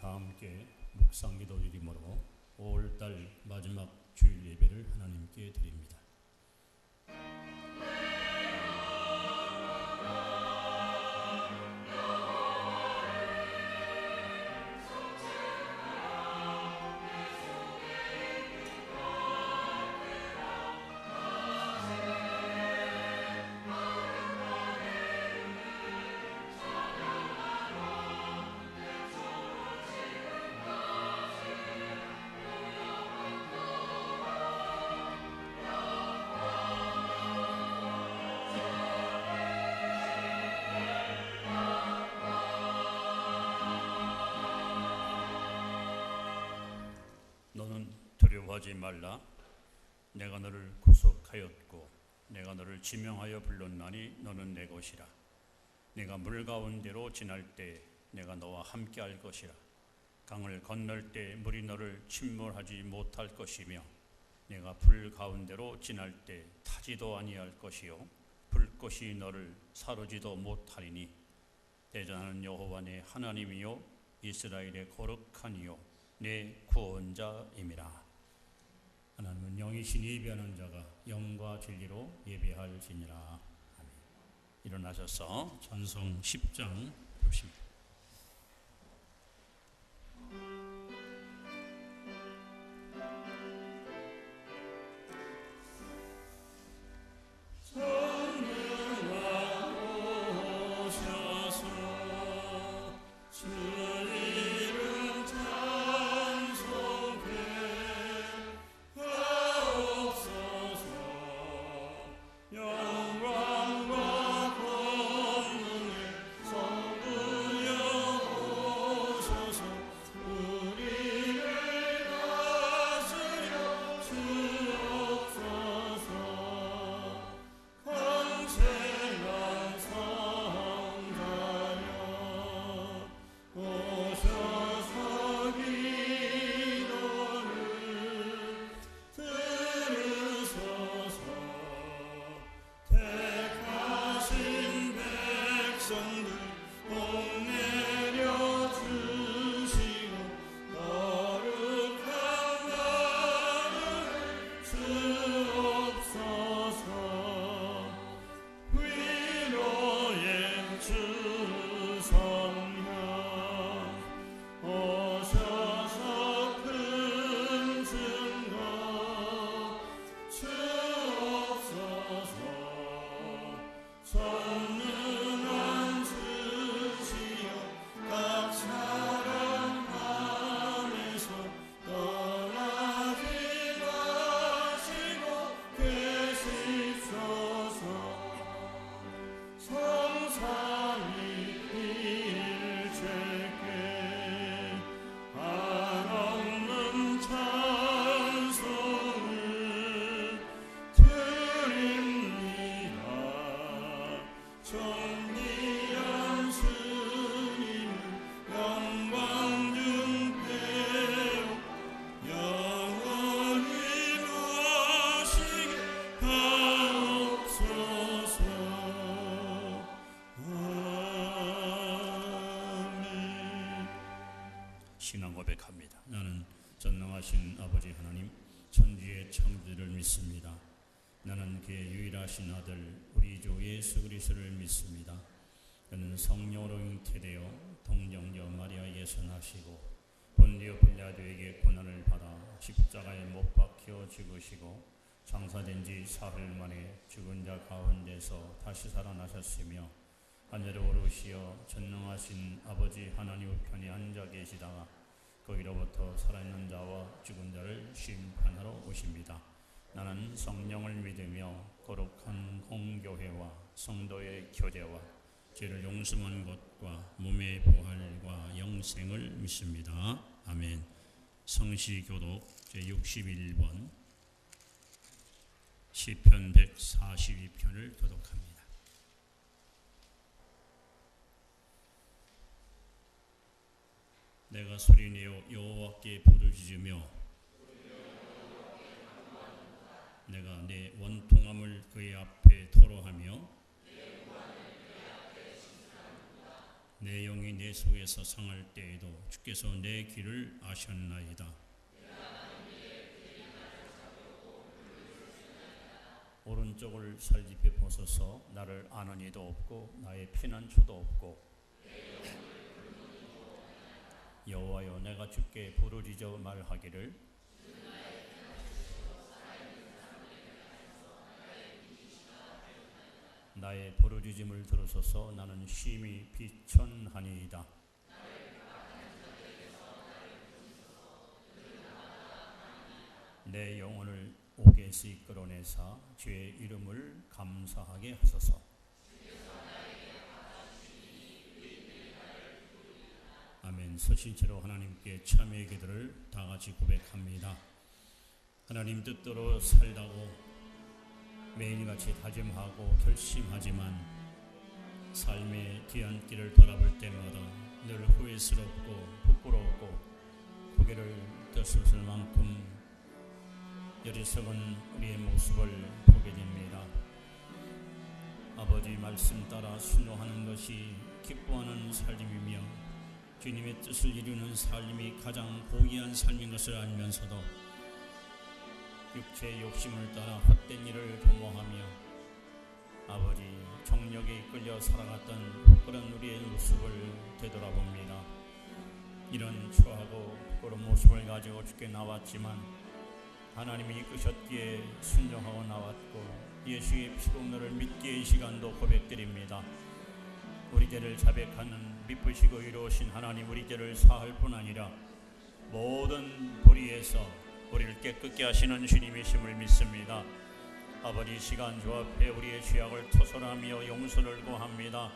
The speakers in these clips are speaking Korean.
다 함께 묵상기도 드림으로 5월달 마지막 주일 예배를 하나님께 드립니다. 너는 두려워하지 말라. 내가 너를 구속하였고 내가 너를 지명하여 불렀나니 너는 내 것이라. 내가 물 가운데로 지날 때 내가 너와 함께 할 것이라. 강을 건널 때 물이 너를 침몰하지 못할 것이며 내가 불 가운데로 지날 때 타지도 아니할 것이요 불꽃이 너를 사르지도 못하리니 대전하는 여호와 내 하나님이요 이스라엘의 거룩한 이요 내 구원자임이라. 하나님은 영이신 예배하는 자가 영과 진리로 예배할지니라. 아멘. 일어나셔서 찬송 10장 보십니다. 신앙 고백합니다. 나는 전능하신 아버지 하나님 천지의 창조주를 믿습니다. 나는 그의 유일하신 아들 우리 주 예수 그리스도를 믿습니다. 그는 성령으로 잉태되어 동정녀 마리아에게서 나시고 본디오 빌라도에게 고난을 받아 십자가에 못 박혀 죽으시고 장사된 지 사흘 만에 죽은 자 가운데서 다시 살아나셨으며 하늘에 오르시어 전능하신 아버지 하나님 우편에 앉아 계시다가 거기로부터 살아있는 자와 죽은 자를 심판하러 오십니다. 나는 성령을 믿으며 거룩한 공교회와 성도의 교제와 죄를 용서하는 것과 몸의 부활과 영생을 믿습니다. 아멘. 성시교독 제61번 시편 142편을 교독합니다. 내가 소리내어 여호와께 부르짖으며 내가 내 원통함을 그의 앞에 토로하며 내 영이 내 속에서 상할 때에도 주께서 내 길을 아셨나이다. 오른쪽을 살집혀 보소서. 나를 아는 이도 없고 나의 피난처도 없고. 여호와여, 내가 주께 부르짖어 말하기를 나의 부르짖음을 들으소서. 나는 심히 비천하니이다. 내 영혼을 옥에서 이끌어내사 주의 이름을 감사하게 하소서. 아멘. 서신체로 하나님께 참여의 기도를 다같이 고백합니다. 하나님 뜻대로 살다고 매일같이 다짐하고 결심하지만 삶의 뒤안길을 돌아볼 때마다 늘 후회스럽고 부끄럽고 고개를 들었을 만큼 어리석은 우리의 모습을 보게 됩니다. 아버지 말씀 따라 순종하는 것이 기뻐하는 삶이며 주님의 뜻을 이루는 삶이 가장 고귀한 삶인 것을 알면서도 육체의 욕심을 따라 헛된 일을 도모하며 아버지 정욕에 이끌려 살아갔던 그런 우리의 모습을 되돌아봅니다. 이런 추하고 그런 모습을 가지고 주께 나왔지만 하나님이 이끄셨기에 순종하고 나왔고 예수의 피로 너를 믿기에 이 시간도 고백드립니다. 우리 죄를 자백하는 미쁘시고 이로우신 하나님, 우리 죄를 사할 뿐 아니라 모든 불의에서 우리를 깨끗게 하시는 주님이심을 믿습니다. 아버지, 시간 주 앞에 우리의 죄악을 토설하며 용서를 구합니다.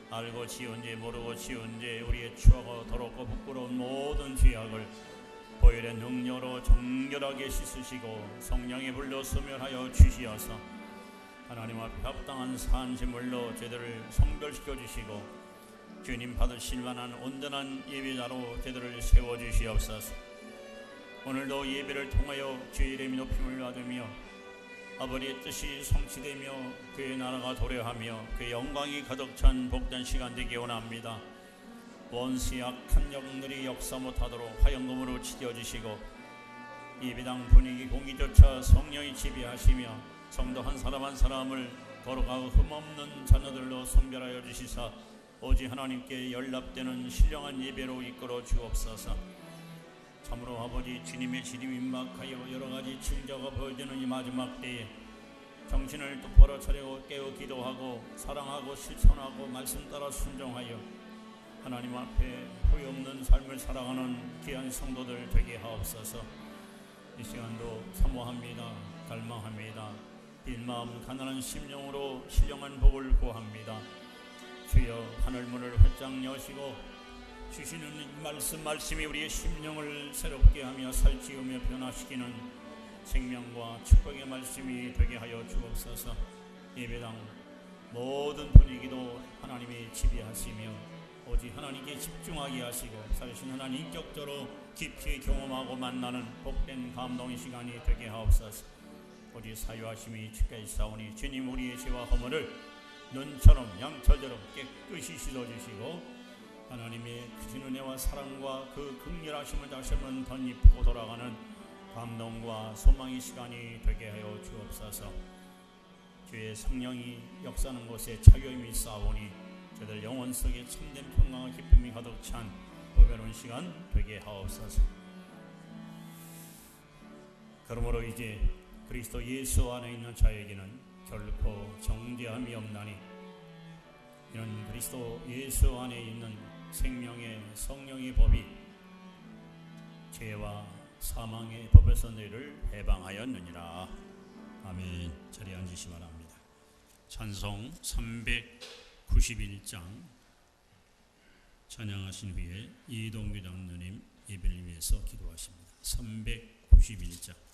알고 지은 죄 모르고 지은 죄 우리의 추하고 더럽고 부끄러운 모든 죄악을 보혈의 능력으로 정결하게 씻으시고 성령의 불로 소멸하여 주시어서 하나님 앞에 합당한 산지물로 제들을 성별시켜 주시고 주님 받으실 만한 온전한 예배자로 제들을 세워주시옵소서. 오늘도 예배를 통하여 주의 이름이 높임을 받으며 아버지의 뜻이 성취되며 그의 나라가 도래하며 그의 영광이 가득 찬 복된 시간 되기 원합니다. 원수의 악한 영들이 역사 못하도록 화영금으로 치켜주시고 예배당 분위기 공기조차 성령이 지배하시며 성도 한 사람 한 사람을 거룩하고 흠없는 자녀들로 성별하여 주시사 오직 하나님께 연락되는 신령한 예배로 이끌어 주옵소서. 참으로 아버지 주님의 지림 임박하여 여러가지 징조가 보여지는 이 마지막 때에 정신을 똑바로 차리고 깨어 기도하고 사랑하고 실천하고 말씀 따라 순종하여 하나님 앞에 후회 없는 삶을 살아가는 귀한 성도들 되게 하옵소서. 이 시간도 사모합니다. 갈망합니다. 빈 마음 가난한 심령으로 신령한 복을 구합니다. 주여, 하늘문을 활짝 여시고 주시는 말씀이 우리의 심령을 새롭게 하며 살찌우며 변화시키는 생명과 축복의 말씀이 되게 하여 주옵소서. 예배당 모든 분위기도 하나님이 지배하시며 오직 하나님께 집중하게 하시고 살신 하나님 인격적으로 깊이 경험하고 만나는 복된 감동의 시간이 되게 하옵소서. 오직 사유하심이 주께 있사오니 주님 우리의 죄와 허물을 눈처럼 양철처럼 깨끗이 씻어주시고 하나님의 크신 은혜와 사랑과 그 극렬하심을 다시 한번 덧입고 돌아가는 감동과 소망의 시간이 되게 하여 주옵소서. 주의 성령이 역사하는 곳에 자유함이 있사오니 저들 영혼 속에 참된 평강과 기쁨이 가득 찬 보배로운 시간 되게 하옵소서. 그러므로 이제 그리스도 예수 안에 있는 자에게는 결코 정죄함이 없나니 이는 그리스도 예수 안에 있는 생명의 성령의 법이 죄와 사망의 법에서 너희를 해방하였느니라. 아멘. 자리에 앉으시 바랍니다. 찬송 391장 찬양하신 후에 이동규 장로님 예배를 위해서 기도하십니다. 391장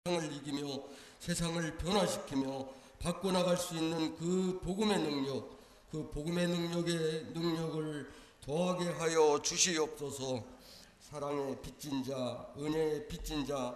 세상을 이기며 세상을 변화시키며 바꿔나갈 수 있는 그 복음의 능력, 그 복음의 능력을 더하게 하여 주시옵소서. 사랑의 빚진 자, 은혜의 빚진 자,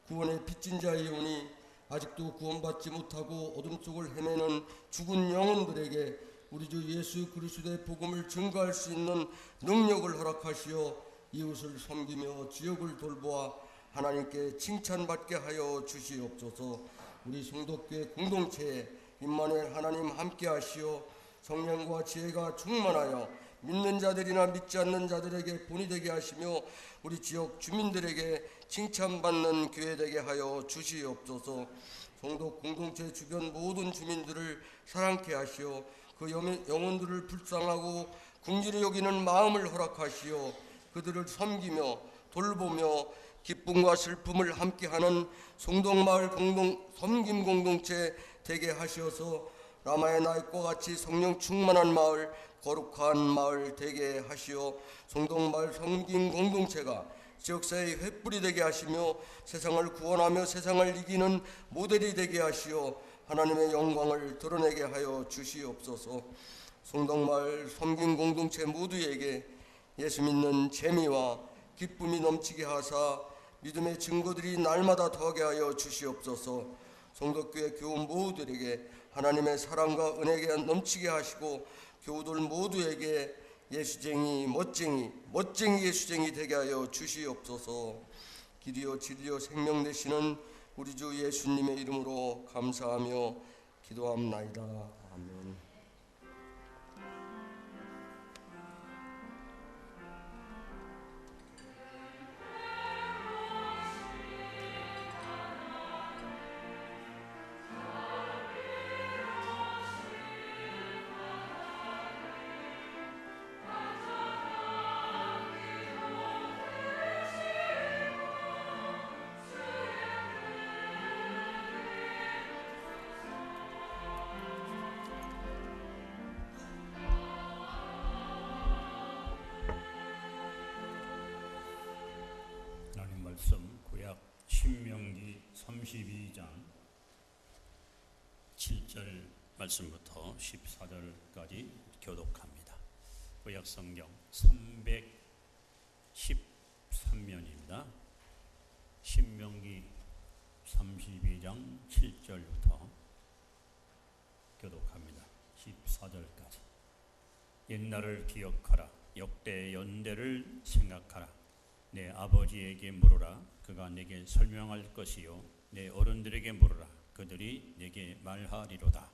구원의 빚진 자이오니 아직도 구원받지 못하고 어둠 속을 헤매는 죽은 영혼들에게 우리 주 예수 그리스도의 복음을 증거할 수 있는 능력을 허락하시어 이웃을 섬기며 지역을 돌보아 하나님께 칭찬받게 하여 주시옵소서. 우리 성도교회 공동체에 임마누엘 하나님 함께 하시어 성령과 지혜가 충만하여 믿는 자들이나 믿지 않는 자들에게 본이 되게 하시며 우리 지역 주민들에게 칭찬받는 교회 되게 하여 주시옵소서. 성도 공동체 주변 모든 주민들을 사랑케 하시어 그 영혼들을 불쌍하고 궁질히 여기는 마음을 허락하시어 그들을 섬기며 돌보며 기쁨과 슬픔을 함께하는 송동마을 섬김 공동체 되게 하시어서 라마의 나잇과 같이 성령 충만한 마을, 거룩한 마을 되게 하시어 송동마을 섬김 공동체가 지역사회의 횃불이 되게 하시며 세상을 구원하며 세상을 이기는 모델이 되게 하시어 하나님의 영광을 드러내게 하여 주시옵소서. 송동마을 섬김 공동체 모두에게 예수 믿는 재미와 기쁨이 넘치게 하사 믿음의 증거들이 날마다 더하게 하여 주시옵소서. 성도교회 교우 모두에게 하나님의 사랑과 은혜가 넘치게 하시고 교우들 모두에게 예수쟁이 멋쟁이 예수쟁이 되게 하여 주시옵소서. 길이요 진리요 생명 되시는 우리 주 예수님의 이름으로 감사하며 기도합나이다. 아멘. 말씀 구약 신명기 32장 7절 말씀부터 14절까지 교독합니다. 구약 성경 313면입니다. 신명기 32장 7절부터 교독합니다. 14절까지. 옛날을 기억하라. 역대의 연대를 생각하라. 내 아버지에게 물으라. 그가 내게 설명할 것이요 내 어른들에게 물으라. 그들이 내게 말하리로다.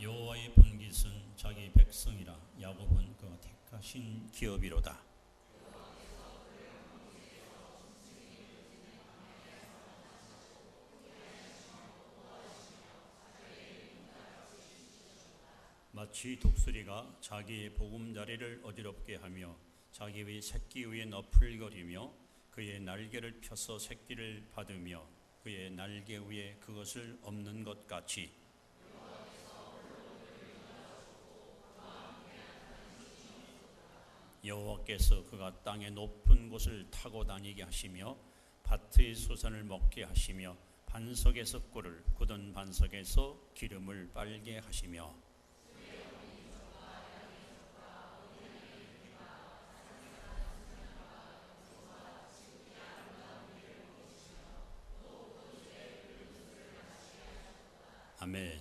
여호와의 본깃은 자기 백성이라. 야곱은 그가 택하신 기업이로다. 마치 독수리가 자기의 보금자리를 어지럽게 하며 자기의 새끼 위에 너풀거리며 그의 날개를 펴서 새끼를 받으며 그의 날개 위에 그것을 엎는 것 같이 여호와께서 그가 땅의 높은 곳을 타고 다니게 하시며 밭의 수산을 먹게 하시며 반석에서 꿀을 굳은 반석에서 기름을 빨게 하시며 아멘.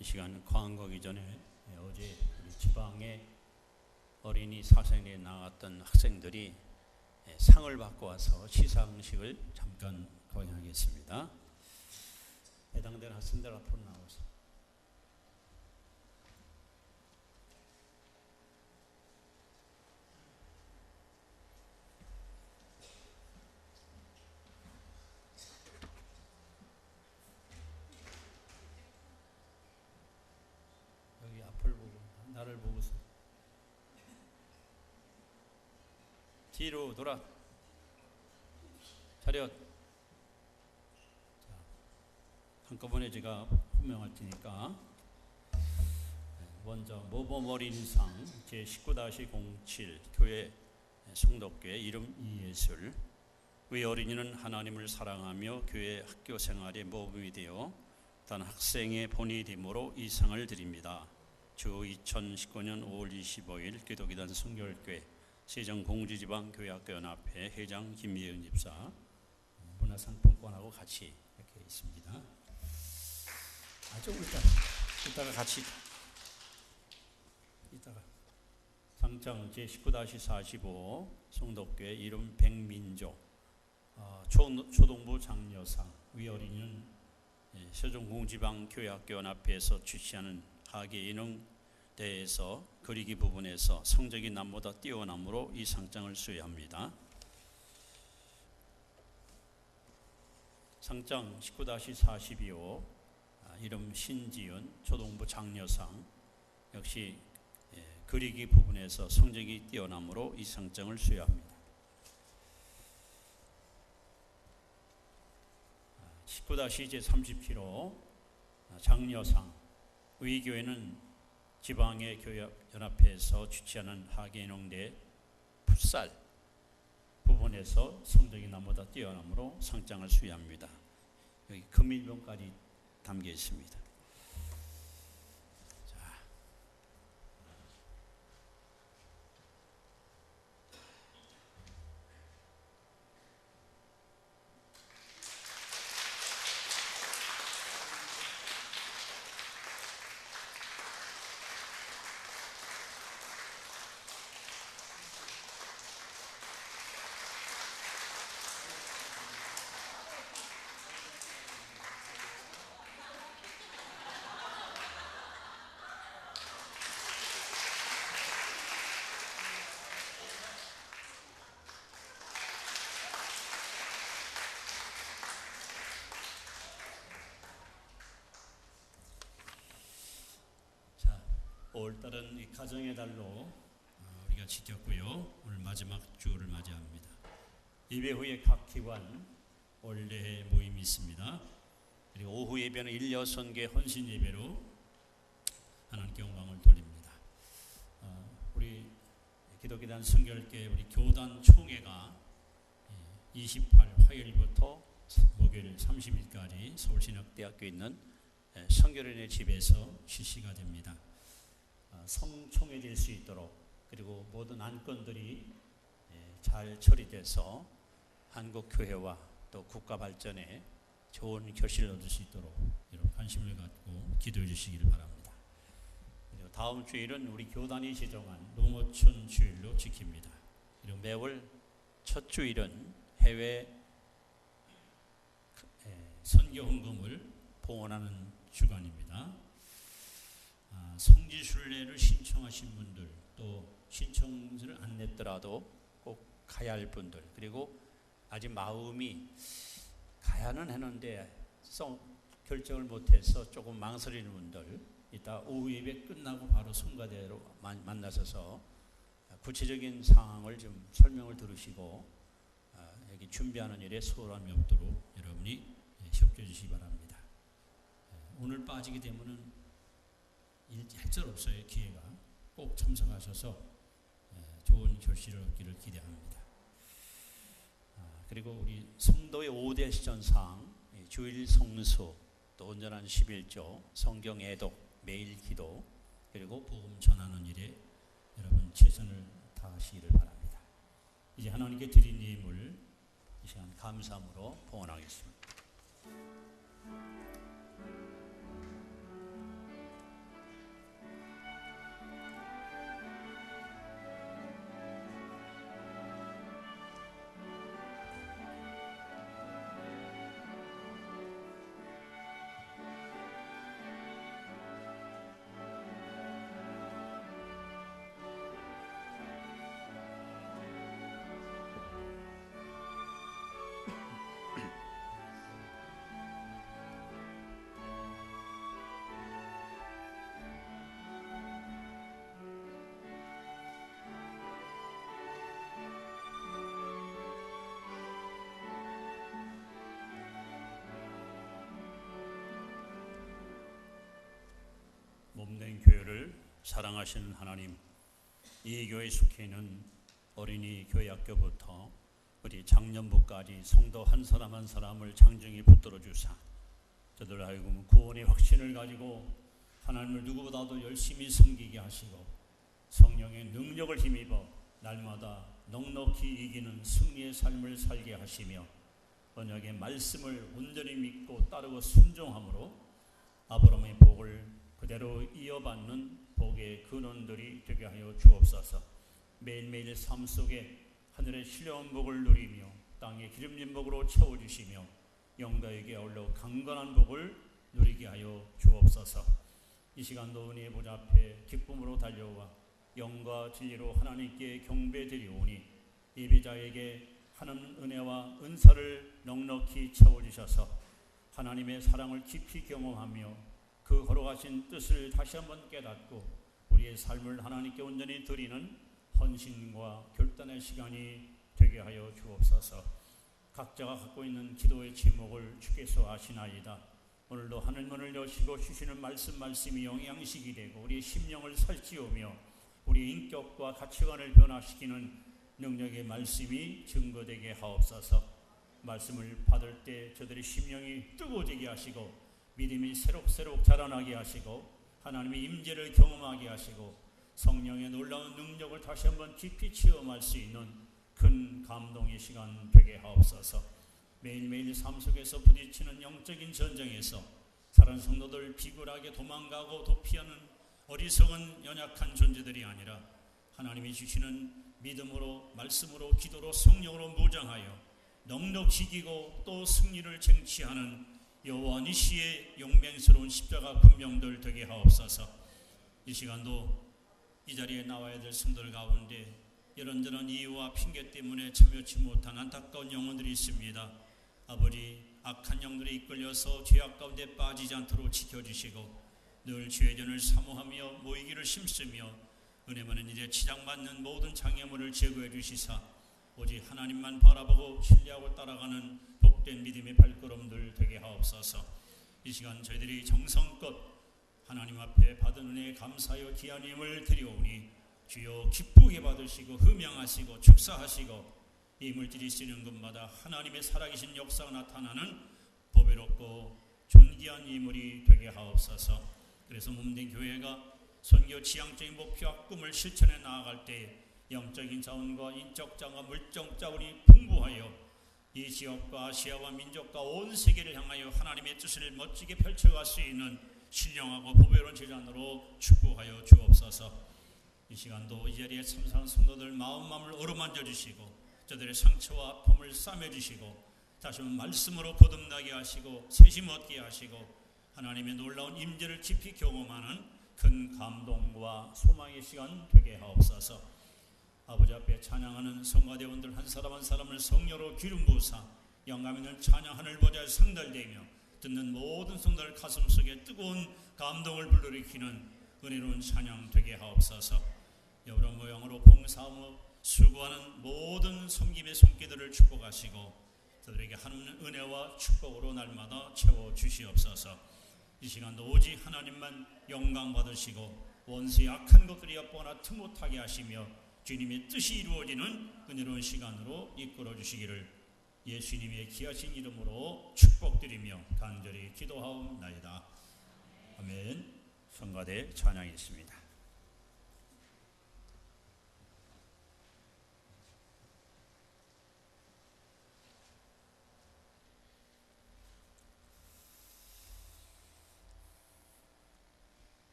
이 시간 광고하기 전에 어제 우리 지방에 어린이 사생에 나왔던 학생들이 상을 받고 와서 시상식을 잠깐 거행하겠습니다. 해당되는 학생들 앞으로 나오세요. 여기 앞을 보고 나를 보고서 뒤로 돌아. 차렷. 자, 한꺼번에 제가 호명할 테니까 먼저 모범어린상 제19-07 교회 송덕교회 이름 이예술. 위 어린이는 하나님을 사랑하며 교회 학교 생활에 모범이 되어 단 학생의 본이 됨으로 이 상을 드립니다. 주 2019년 5월 25일 기독이단 순결교회 세정공주지방교회학교연합회 회장 김예은 집사. 문화상품권하고 같이 이렇게 있습니다. 조금 이따가 같이 이따가 상장 제19-45 송덕교회 이름 백민조 초동부 장려상. 위 어린이는 세종공지방교회학교연합회에서 주최하는 학예인흥대회에서 그리기 부분에서 성적이 남보다 뛰어남으로 이 상장을 수여합니다. 상장 19-42호 이름 신지연 초동부 장려상. 역시 그리기 부분에서 성적이 뛰어남으로 이 상장을 수여합니다. 19-제37호 장려상. 위 교회는 지방의 교회연합회에서 주최하는 학예인흥대 풋살 부분에서 성적이 남보다 뛰어남으로 상장을 수여합니다. 여기 금일봉까지 담겨 있습니다. 자, 5월달은 이 가정의 달로 우리가 지켰고요. 오늘 마지막 주를 맞이합니다. 예배 후에 각 기관 원래 모임이 있습니다. 그리고 오후 예배는 16개 헌신 예배로 하나님께 영광을 돌립니다. 우리 기독교단 순결교회 우리 교단 총회가 28 화요일부터 목요일 30일까지 서울신학대학교에 있는 성결연의 집에서 실시가 됩니다. 성총회될 수 있도록 그리고 모든 안건들이 잘 처리돼서 한국교회와 또 국가 발전에 좋은 결실을 얻을 수 있도록 여러분 관심을 갖고 기도해 주시기를 바랍니다. 그리고 다음 주일은 우리 교단이 제정한 농어촌 주일로 지킵니다. 그리고 매월 첫 주일은 해외 선교 헌금을 봉헌하는 주간입니다. 성지순례를 신청하신 분들 또 신청서를 안 냈더라도 꼭 가야 할 분들 그리고 아직 마음이 가야는 했는데 결정을 못해서 조금 망설이는 분들 이따 오후 예배 끝나고 바로 성가대로 만나셔서 구체적인 상황을 좀 설명을 들으시고 여기 준비하는 일에 소홀함이 없도록 여러분이 협조해 주시기 바랍니다. 오늘 빠지게 되면은 일절 없어요. 기회가 꼭 참석하셔서 좋은 결실을 얻기를 기대합니다. 그리고 우리 성도의 5대 실천사항 주일 성수 또 온전한 11조 성경 애독 매일 기도 그리고 복음 전하는 일에 여러분 최선을 다하시기를 바랍니다. 이제 하나님께 드린 예물 이 시간 감사함으로 봉헌하겠습니다. 몸된 교회를 사랑하시는 하나님, 이 교회에 속해 있는 어린이 교회학교부터 우리 장년부까지 성도 한 사람 한 사람을 장정히 붙들어 주사 저들 하여금 구원의 확신을 가지고 하나님을 누구보다도 열심히 섬기게 하시고 성령의 능력을 힘입어 날마다 넉넉히 이기는 승리의 삶을 살게 하시며 언약의 말씀을 온전히 믿고 따르고 순종함으로 아브라함의 복을 그대로 이어받는 복의 근원들이 되게 하여 주옵소서. 매일매일 삶 속에 하늘의 신령한 복을 누리며 땅의 기름진 복으로 채워주시며 영가에게 어울려 강건한 복을 누리게 하여 주옵소서. 이 시간도 은혜의 보좌 앞에 기쁨으로 달려와 영과 진리로 하나님께 경배드리오니 예배자에게 하는 은혜와 은사를 넉넉히 채워주셔서 하나님의 사랑을 깊이 경험하며 그 걸어가신 뜻을 다시 한번 깨닫고 우리의 삶을 하나님께 온전히 드리는 헌신과 결단의 시간이 되게 하여 주옵소서. 각자가 갖고 있는 기도의 제목을 주께서 아시나이다. 오늘도 하늘문을 여시고 주시는 말씀이 영양식이 되고 우리의 심령을 살찌우며 우리의 인격과 가치관을 변화시키는 능력의 말씀이 증거되게 하옵소서. 말씀을 받을 때 저들의 심령이 뜨거워지게 하시고 믿음이 새록새록 자라나게 하시고 하나님의 임재를 경험하게 하시고 성령의 놀라운 능력을 다시 한번 깊이 체험할 수 있는 큰 감동의 시간 되게 하옵소서. 매일매일 삶 속에서 부딪히는 영적인 전쟁에서 다른 성도들 비굴하게 도망가고 도피하는 어리석은 연약한 존재들이 아니라 하나님이 주시는 믿음으로 말씀으로 기도로 성령으로 무장하여 넉넉히 이기고 또 승리를 쟁취하는 여호와 니시의 용맹스러운 십자가 군병들 되게 하옵소서. 이 시간도 이 자리에 나와야 될 성도들 가운데 이런저런 이유와 핑계 때문에 참여치 못한 안타까운 영혼들이 있습니다. 아버지, 악한 영들에 이끌려서 죄악 가운데 빠지지 않도록 지켜주시고 늘 죄전을 사모하며 모이기를 힘쓰며 은혜 많은 일에 치장받는 모든 장애물을 제거해 주시사 오직 하나님만 바라보고 신뢰하고 따라가는 복된 믿음의 발걸음들 되게 하옵소서. 이 시간 저희들이 정성껏 하나님 앞에 받은 은혜에 감사하여 귀한 힘을 드리오니 주여 기쁘게 받으시고 흠양하시고 축사하시고 이 물질이 쓰는 곳마다 하나님의 살아계신 역사가 나타나는 보배롭고 존귀한 인물이 되게 하옵소서. 그래서 몸된 교회가 선교 지향적인 목표와 꿈을 실천해 나아갈 때 영적인 자원과 인적 자원과 물적 자원이 풍부하여 이 지역과 아시아와 민족과 온 세계를 향하여 하나님의 뜻을 멋지게 펼쳐갈 수 있는 신령하고 보배로운 제자로 축복하여 주옵소서. 이 시간도 이 자리에 참사한 성도들 마음을 어루만져 주시고 저들의 상처와 아픔을 싸매 주시고 다시 한번 말씀으로 거듭나게 하시고 세심 얻게 하시고 하나님의 놀라운 임재를 깊이 경험하는 큰 감동과 소망의 시간 되게 하옵소서. 아버지 앞에 찬양하는 성가대원들 한 사람 한 사람을 성령으로 기름 부으사 영감 있는 찬양 하늘보좌에 상달되며 듣는 모든 성도들 가슴속에 뜨거운 감동을 불러일으키는 은혜로운 찬양 되게 하옵소서. 여러 모양으로 봉사하며 수고하는 모든 섬김의 손길들을 축복하시고 저들에게 하나님의 은혜와 축복으로 날마다 채워주시옵소서. 이 시간도 오직 하나님만 영광 받으시고 원수의 악한 것들이 엿보거나 틈못하게 하시며 주님의 뜻이 이루어지는 은혜로운 시간으로 이끌어 주시기를 예수님의 귀하신 이름으로 축복드리며 간절히 기도하옵나이다. 아멘. 성가대 찬양이 있습니다.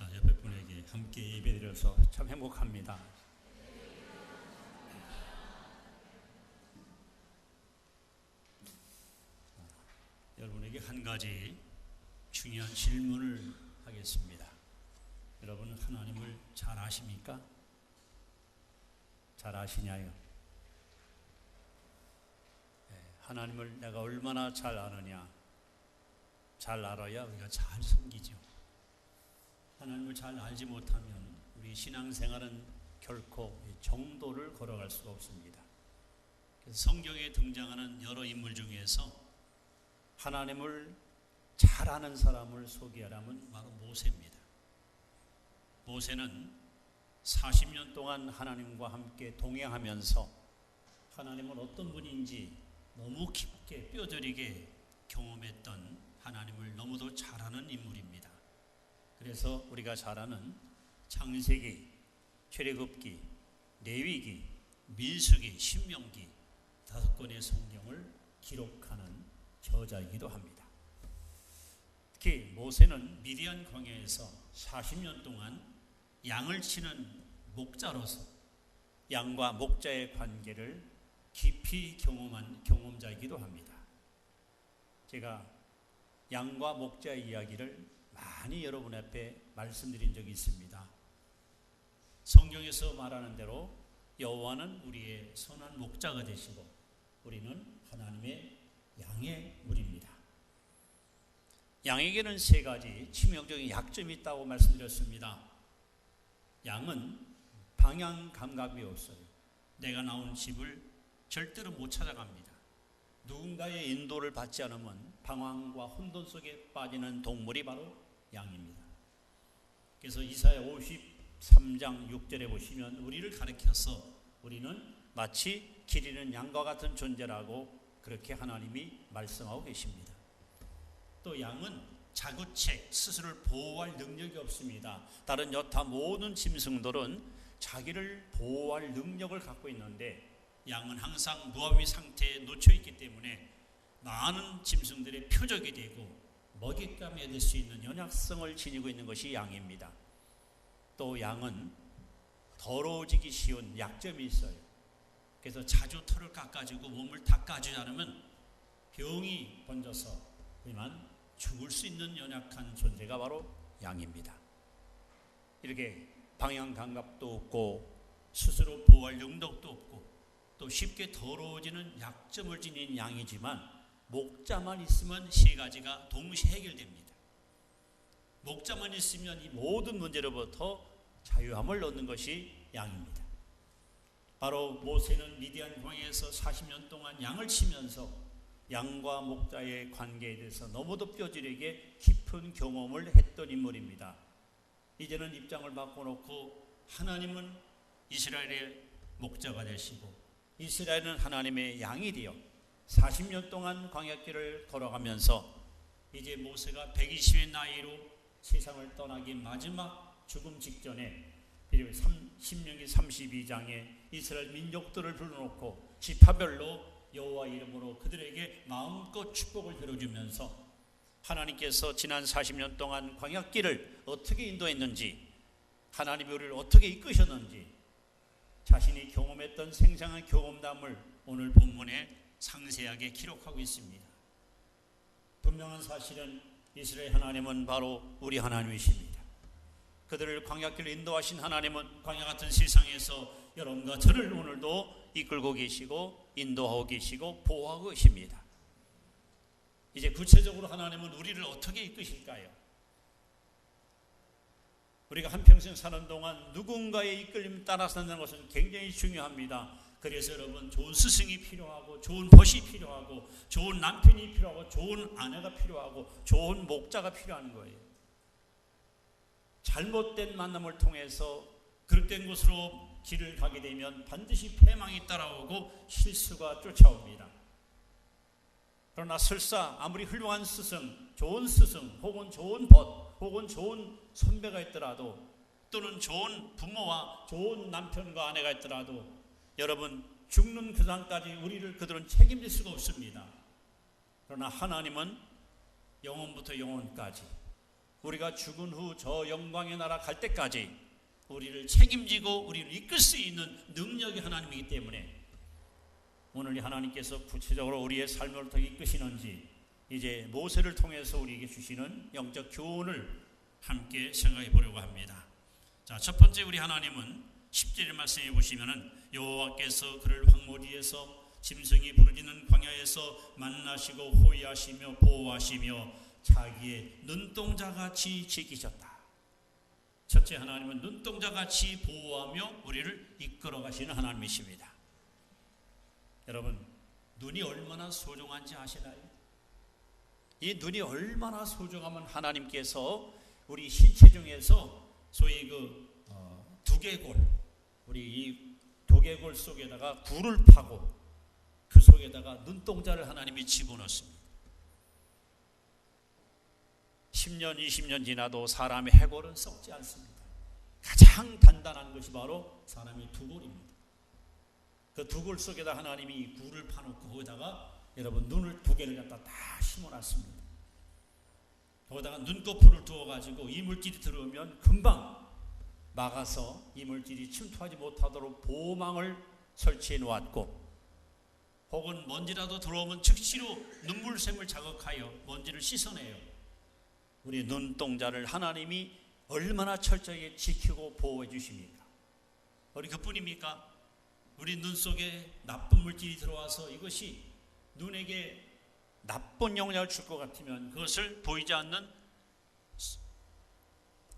자, 옆에 분에게 함께 예배드려서 참 행복합니다. 여러분에게 한 가지 중요한 질문을 하겠습니다. 여러분은 하나님을 잘 아십니까? 잘 아시냐요? 하나님을 내가 얼마나 잘 아느냐? 잘 알아야 우리가 잘 섬기죠. 하나님을 잘 알지 못하면 우리 신앙생활은 결코 정도를 걸어갈 수가 없습니다. 그래서 성경에 등장하는 여러 인물 중에서 하나님을 잘 아는 사람을 소개하라면 바로 모세입니다. 모세는 40년 동안 하나님과 함께 동행하면서 하나님은 어떤 분인지 너무 깊게 뼈저리게 경험했던 하나님을 너무도 잘 아는 인물입니다. 그래서 우리가 잘 아는 창세기, 출애굽기, 레위기, 민수기, 신명기 5권의 성경을 기록하는 저자이기도 합니다. 특히 모세는 미디안 광야에서 40년 동안 양을 치는 목자로서 양과 목자의 관계를 깊이 경험한 경험자이기도 합니다. 제가 양과 목자의 이야기를 많이 여러분 앞에 말씀드린 적이 있습니다. 성경에서 말하는 대로 여호와는 우리의 선한 목자가 되시고 우리는 하나님의 양의 무리입니다. 양에게는 3가지 치명적인 약점이 있다고 말씀드렸습니다. 양은 방향 감각이 없어요. 내가 나온 집을 절대로 못 찾아갑니다. 누군가의 인도를 받지 않으면 방황과 혼돈 속에 빠지는 동물이 바로 양입니다. 그래서 이사야 53장 6절에 보시면 우리를 가리켜서 우리는 마치 길 잃은 양과 같은 존재라고 그렇게 하나님이 말씀하고 계십니다. 또 양은 자구책 스스로를 보호할 능력이 없습니다. 다른 여타 모든 짐승들은 자기를 보호할 능력을 갖고 있는데 양은 항상 무함의 상태에 놓쳐 있기 때문에 많은 짐승들의 표적이 되고 먹잇감이 될 수 있는 연약성을 지니고 있는 것이 양입니다. 또 양은 더러워지기 쉬운 약점이 있어요. 그래서 자주 털을 깎아주고 몸을 닦아주지 않으면 병이 번져서 그만 죽을 수 있는 연약한 존재가 바로 양입니다. 이렇게 방향 감각도 없고 스스로 보호할 능력도 없고 또 쉽게 더러워지는 약점을 지닌 양이지만 목자만 있으면 3가지가 동시에 해결됩니다. 목자만 있으면 이 모든 문제로부터 자유함을 얻는 것이 양입니다. 바로 모세는 미디안 광야에서 40년 동안 양을 치면서 양과 목자의 관계에 대해서 너무도 뼈저리게 깊은 경험을 했던 인물입니다. 이제는 입장을 바꿔놓고 하나님은 이스라엘의 목자가 되시고 이스라엘은 하나님의 양이 되어 40년 동안 광야길을 걸어가면서 이제 모세가 120의 나이로 세상을 떠나기 마지막 죽음 직전에 신명기 32장에 이스라엘 민족들을 불러놓고 지파별로 여호와 이름으로 그들에게 마음껏 축복을 빌어주면서 하나님께서 지난 40년 동안 광야길을 어떻게 인도했는지 하나님이 우리를 어떻게 이끄셨는지 자신이 경험했던 생생한 경험담을 오늘 본문에 상세하게 기록하고 있습니다. 분명한 사실은 이스라엘 하나님은 바로 우리 하나님이십니다. 그들을 광야길로 인도하신 하나님은 광야 같은 세상에서 여러분과 저를 오늘도 이끌고 계시고 인도하고 계시고 보호하고 계십니다. 이제 구체적으로 하나님은 우리를 어떻게 이끄실까요? 우리가 한평생 사는 동안 누군가의 이끌림 따라 사는 것은 굉장히 중요합니다. 그래서 여러분 좋은 스승이 필요하고 좋은 벗이 필요하고 좋은 남편이 필요하고 좋은 아내가 필요하고 좋은 목자가 필요한 거예요. 잘못된 만남을 통해서 그릇된 곳으로 길을 가게 되면 반드시 패망이 따라오고 실수가 쫓아옵니다. 그러나 설사 아무리 훌륭한 스승, 좋은 스승 혹은 좋은 벗 혹은 좋은 선배가 있더라도 또는 좋은 부모와 좋은 남편과 아내가 있더라도 여러분 죽는 그 상까지 우리를 그들은 책임질 수가 없습니다. 그러나 하나님은 영원부터 영원까지 우리가 죽은 후 저 영광의 나라 갈 때까지 우리를 책임지고 우리를 이끌 수 있는 능력이 하나님이기 때문에 오늘 하나님께서 구체적으로 우리의 삶을 어떻게 이끄시는지 이제 모세를 통해서 우리에게 주시는 영적 교훈을 함께 생각해 보려고 합니다. 자, 첫 번째 우리 하나님은 10절 말씀해 보시면은 여호와께서 그를 황무지에서 짐승이 부르짖는 광야에서 만나시고 호위하시며 보호하시며 자기의 눈동자같이 지키셨다. 첫째, 하나님은 눈동자같이 보호하며 우리를 이끌어 가시는 하나님이십니다. 여러분, 눈이 얼마나 소중한지 아시나요? 이 눈이 얼마나 소중하면 하나님께서 우리 신체 중에서 소위 두개골, 우리 이 두개골 속에다가 굴을 파고 그 속에다가 눈동자를 하나님이 집어넣습니다. 10년, 20년 지나도 사람의 해골은 썩지 않습니다. 가장 단단한 것이 바로 사람의 두골입니다. 그 두골 속에다 하나님이 이 굴을 파놓고 거기다가 여러분 눈을 두 개를 갖다 다 심어놨습니다. 거기다가 눈꺼풀을 두어가지고 이물질이 들어오면 금방 막아서 이물질이 침투하지 못하도록 보호망을 설치해 놓았고, 혹은 먼지라도 들어오면 즉시로 눈물샘을 자극하여 먼지를 씻어내요. 우리 눈동자를 하나님이 얼마나 철저하게 지키고 보호해 주십니까? 우리 그뿐입니까? 우리 눈 속에 나쁜 물질이 들어와서 이것이 눈에게 나쁜 영향을 줄 것 같으면 그것을 보이지 않는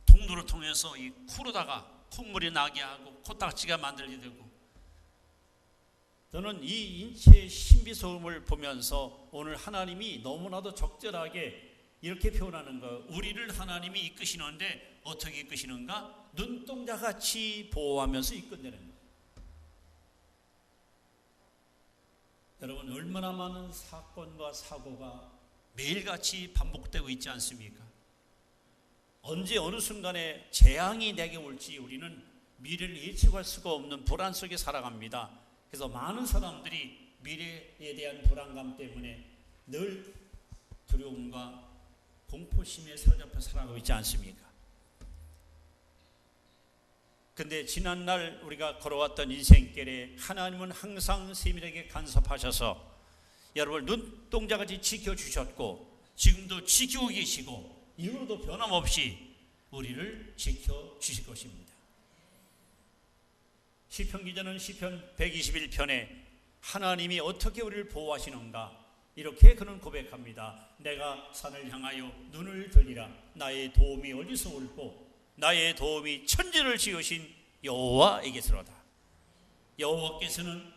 통로를 통해서 이 코로다가 콧물이 나게 하고 코딱지가 만들게 되고, 저는 이 인체의 신비소음을 보면서 오늘 하나님이 너무나도 적절하게 이렇게 표현하는 거, 우리를 하나님이 이끄시는데 어떻게 이끄시는가? 눈동자같이 보호하면서 이끌어내는 거예요. 여러분, 얼마나 많은 사건과 사고가 매일같이 반복되고 있지 않습니까? 언제 어느 순간에 재앙이 내게 올지 우리는 미래를 예측할 수가 없는 불안 속에 살아갑니다. 그래서 많은 사람들이 미래에 대한 불안감 때문에 늘 두려움과 공포심에 사로잡혀 살아가고 있지 않습니까? 근데 지난날 우리가 걸어왔던 인생길에 하나님은 항상 세밀하게 간섭하셔서 여러분을 눈동자같이 지켜주셨고 지금도 지키고 계시고 이후로도 변함없이 우리를 지켜주실 것입니다. 시편 기자는 시편 121편에 하나님이 어떻게 우리를 보호하시는가 이렇게 그는 고백합니다. 내가 산을 향하여 눈을 들리라. 나의 도움이 어디서 올고 나의 도움이 천지를 지으신 여호와에게서로다. 여호와께서는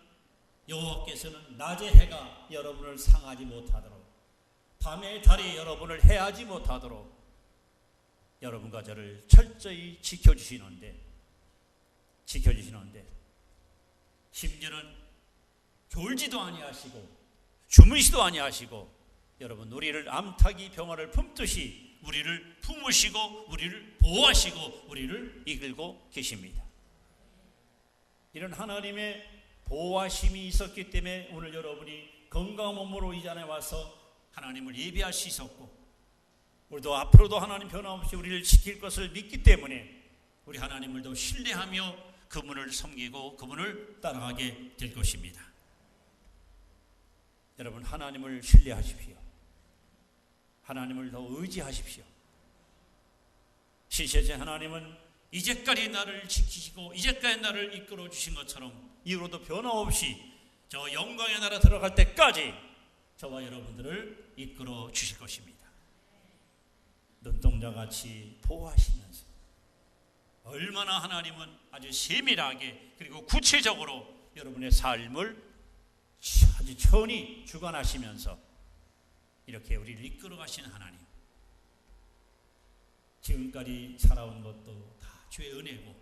낮의 해가 여러분을 상하지 못하도록, 밤의 달이 여러분을 해하지 못하도록 여러분과 저를 철저히 지켜주시는데 심지어는 졸지도 아니하시고 주무시도 아니하시고 여러분 우리를 암탉이 병아를 품듯이 우리를 품으시고 우리를 보호하시고 우리를 이끌고 계십니다. 이런 하나님의 보호하심이 있었기 때문에 오늘 여러분이 건강한 몸으로 이 자리에 와서 하나님을 예배할 수 있었고, 우리도 앞으로도 하나님 변함없이 우리를 지킬 것을 믿기 때문에 우리 하나님을 더 신뢰하며 그분을 섬기고 그분을 따라가게 될 것입니다. 여러분, 하나님을 신뢰하십시오. 하나님을 더 의지하십시오. 신실하신 하나님은 이제까지 나를 지키시고 이제까지 나를 이끌어 주신 것처럼 이후로도 변함없이 저 영광의 나라 들어갈 때까지 저와 여러분들을 이끌어 주실 것입니다. 눈동자같이 보호하시면서 얼마나 하나님은 아주 세밀하게 그리고 구체적으로 여러분의 삶을 아주 천히 주관하시면서 이렇게 우리를 이끌어 가시는 하나님, 지금까지 살아온 것도 다 주의 은혜고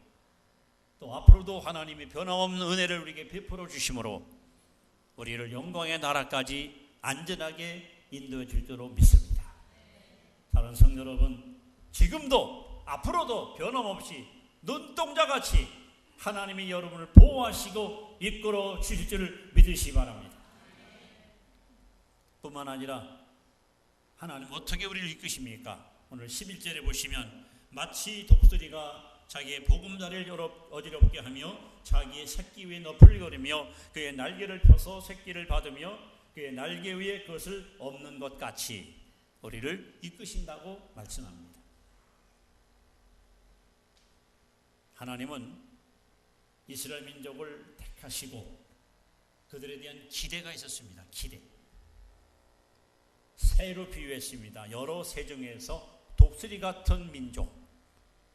또 앞으로도 하나님이 변함없는 은혜를 우리에게 베풀어 주심으로 우리를 영광의 나라까지 안전하게 인도해 줄 줄로 믿습니다. 다른 성도 여러분, 지금도 앞으로도 변함없이 눈동자같이 하나님이 여러분을 보호하시고 이끌어 주실 줄을 믿으시기 바랍니다. 뿐만 아니라 하나님 어떻게 우리를 이끄십니까? 오늘 11절에 보시면 마치 독수리가 자기의 보금자리를 어지럽게 하며 자기의 새끼 위에 너풀거리며 그의 날개를 펴서 새끼를 받으며 그의 날개 위에 그것을 엎는 것 같이 우리를 이끄신다고 말씀합니다. 하나님은 이스라엘 민족을 택하시고 그들에 대한 기대가 있었습니다. 기대. 새로 비유했습니다. 여러 새 중에서 독수리 같은 민족,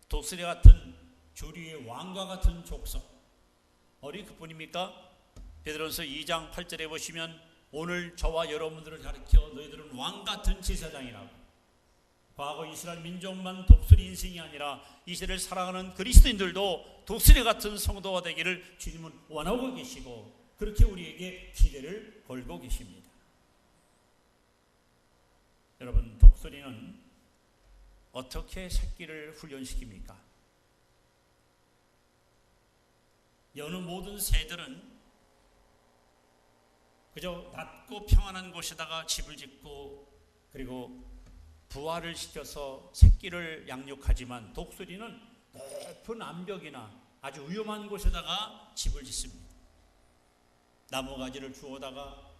독수리 같은 주류의 왕과 같은 족속, 어디 그뿐입니까? 베드로전서 2장 8절에 보시면 오늘 저와 여러분들을 가리켜 너희들은 왕 같은 제사장이라고. 과거 이스라엘 민족만 독수리 인생이 아니라 이 시대를 살아가는 그리스도인들도 독수리 같은 성도가 되기를 주님은 원하고 계시고 그렇게 우리에게 기대를 걸고 계십니다. 여러분, 독수리는 어떻게 새끼를 훈련시킵니까? 여느 모든 새들은 그저 낮고 평안한 곳에다가 집을 짓고 그리고 부화를 시켜서 새끼를 양육하지만 독수리는 높은 암벽이나 아주 위험한 곳에다가 집을 짓습니다. 나무가지를 주워다가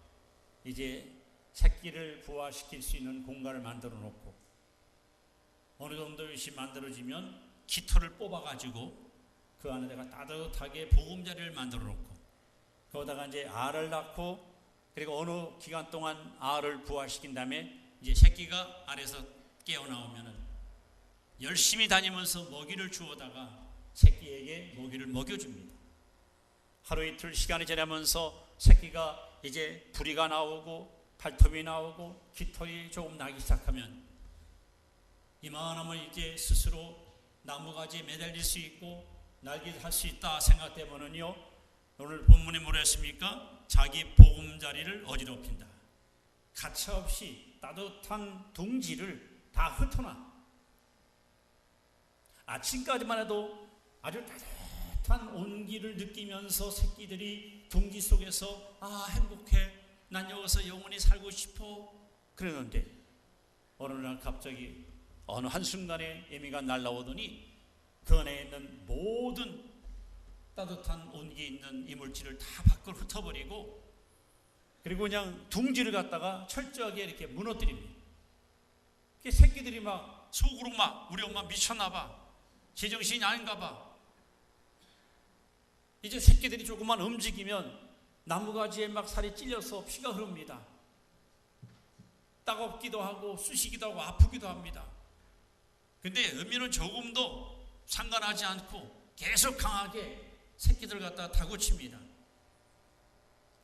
이제 새끼를 부화시킬 수 있는 공간을 만들어 놓고 어느 정도 열심히 만들어지면 깃털을 뽑아가지고 그 안에다가 따뜻하게 보금자리를 만들어 놓고 거기다가 이제 알을 낳고 그리고 어느 기간 동안 알을 부화시킨 다음에 이제 새끼가 알에서 깨어나오면은 열심히 다니면서 먹이를 주워다가 새끼에게 먹이를 먹여줍니다. 하루 이틀 시간이 지나면서 새끼가 이제 부리가 나오고 발톱이 나오고 깃털이 조금 나기 시작하면 이만하면 이제 스스로 나무가지에 매달릴 수 있고 날개를 할 수 있다 생각되면은요, 오늘 본문에 뭐라 했습니까? 자기 보금자리를 어지럽힌다. 가차없이 따뜻한 둥지를 다 흩어놔. 아침까지만 해도 아주 따뜻한 온기를 느끼면서 새끼들이 둥지 속에서 행복해, 난 여기서 영원히 살고 싶어 그러는데 어느 날 갑자기 어느 한순간에 에미가 날아오더니 그 안에 있는 모든 따뜻한 온기 있는 이물질을 다 밖으로 흩어버리고 그리고 그냥 둥지를 갖다가 철저하게 이렇게 무너뜨립니다. 새끼들이 막 속으로 막 우리 엄마 미쳤나봐, 제정신이 아닌가봐. 이제 새끼들이 조금만 움직이면 나무가지에 막 살이 찔려서 피가 흐릅니다. 따갑기도 하고 쑤시기도 하고 아프기도 합니다. 근데 의미는 조금도 상관하지 않고 계속 강하게 새끼들 갖다 다구칩니다.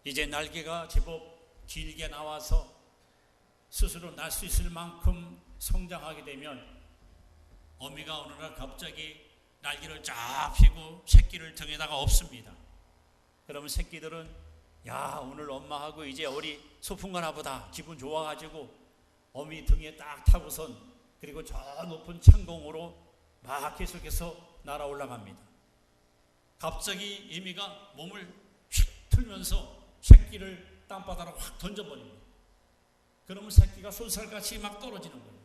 이제 날개가 제법 길게 나와서 스스로 날 수 있을 만큼 성장하게 되면 어미가 어느 날 갑자기 날개를 쫙 펴고 새끼를 등에다가 엎습니다. 그러면 새끼들은 야, 오늘 엄마하고 이제 어리 소풍 가나 보다 기분 좋아가지고 어미 등에 딱 타고선 그리고 저 높은 창공으로 막 계속해서 날아 올라갑니다. 갑자기 에미가 몸을 휙 틀면서 새끼를 땅바닥으로 확 던져버립니다. 그러면 새끼가 쏜살같이 막 떨어지는 거예요.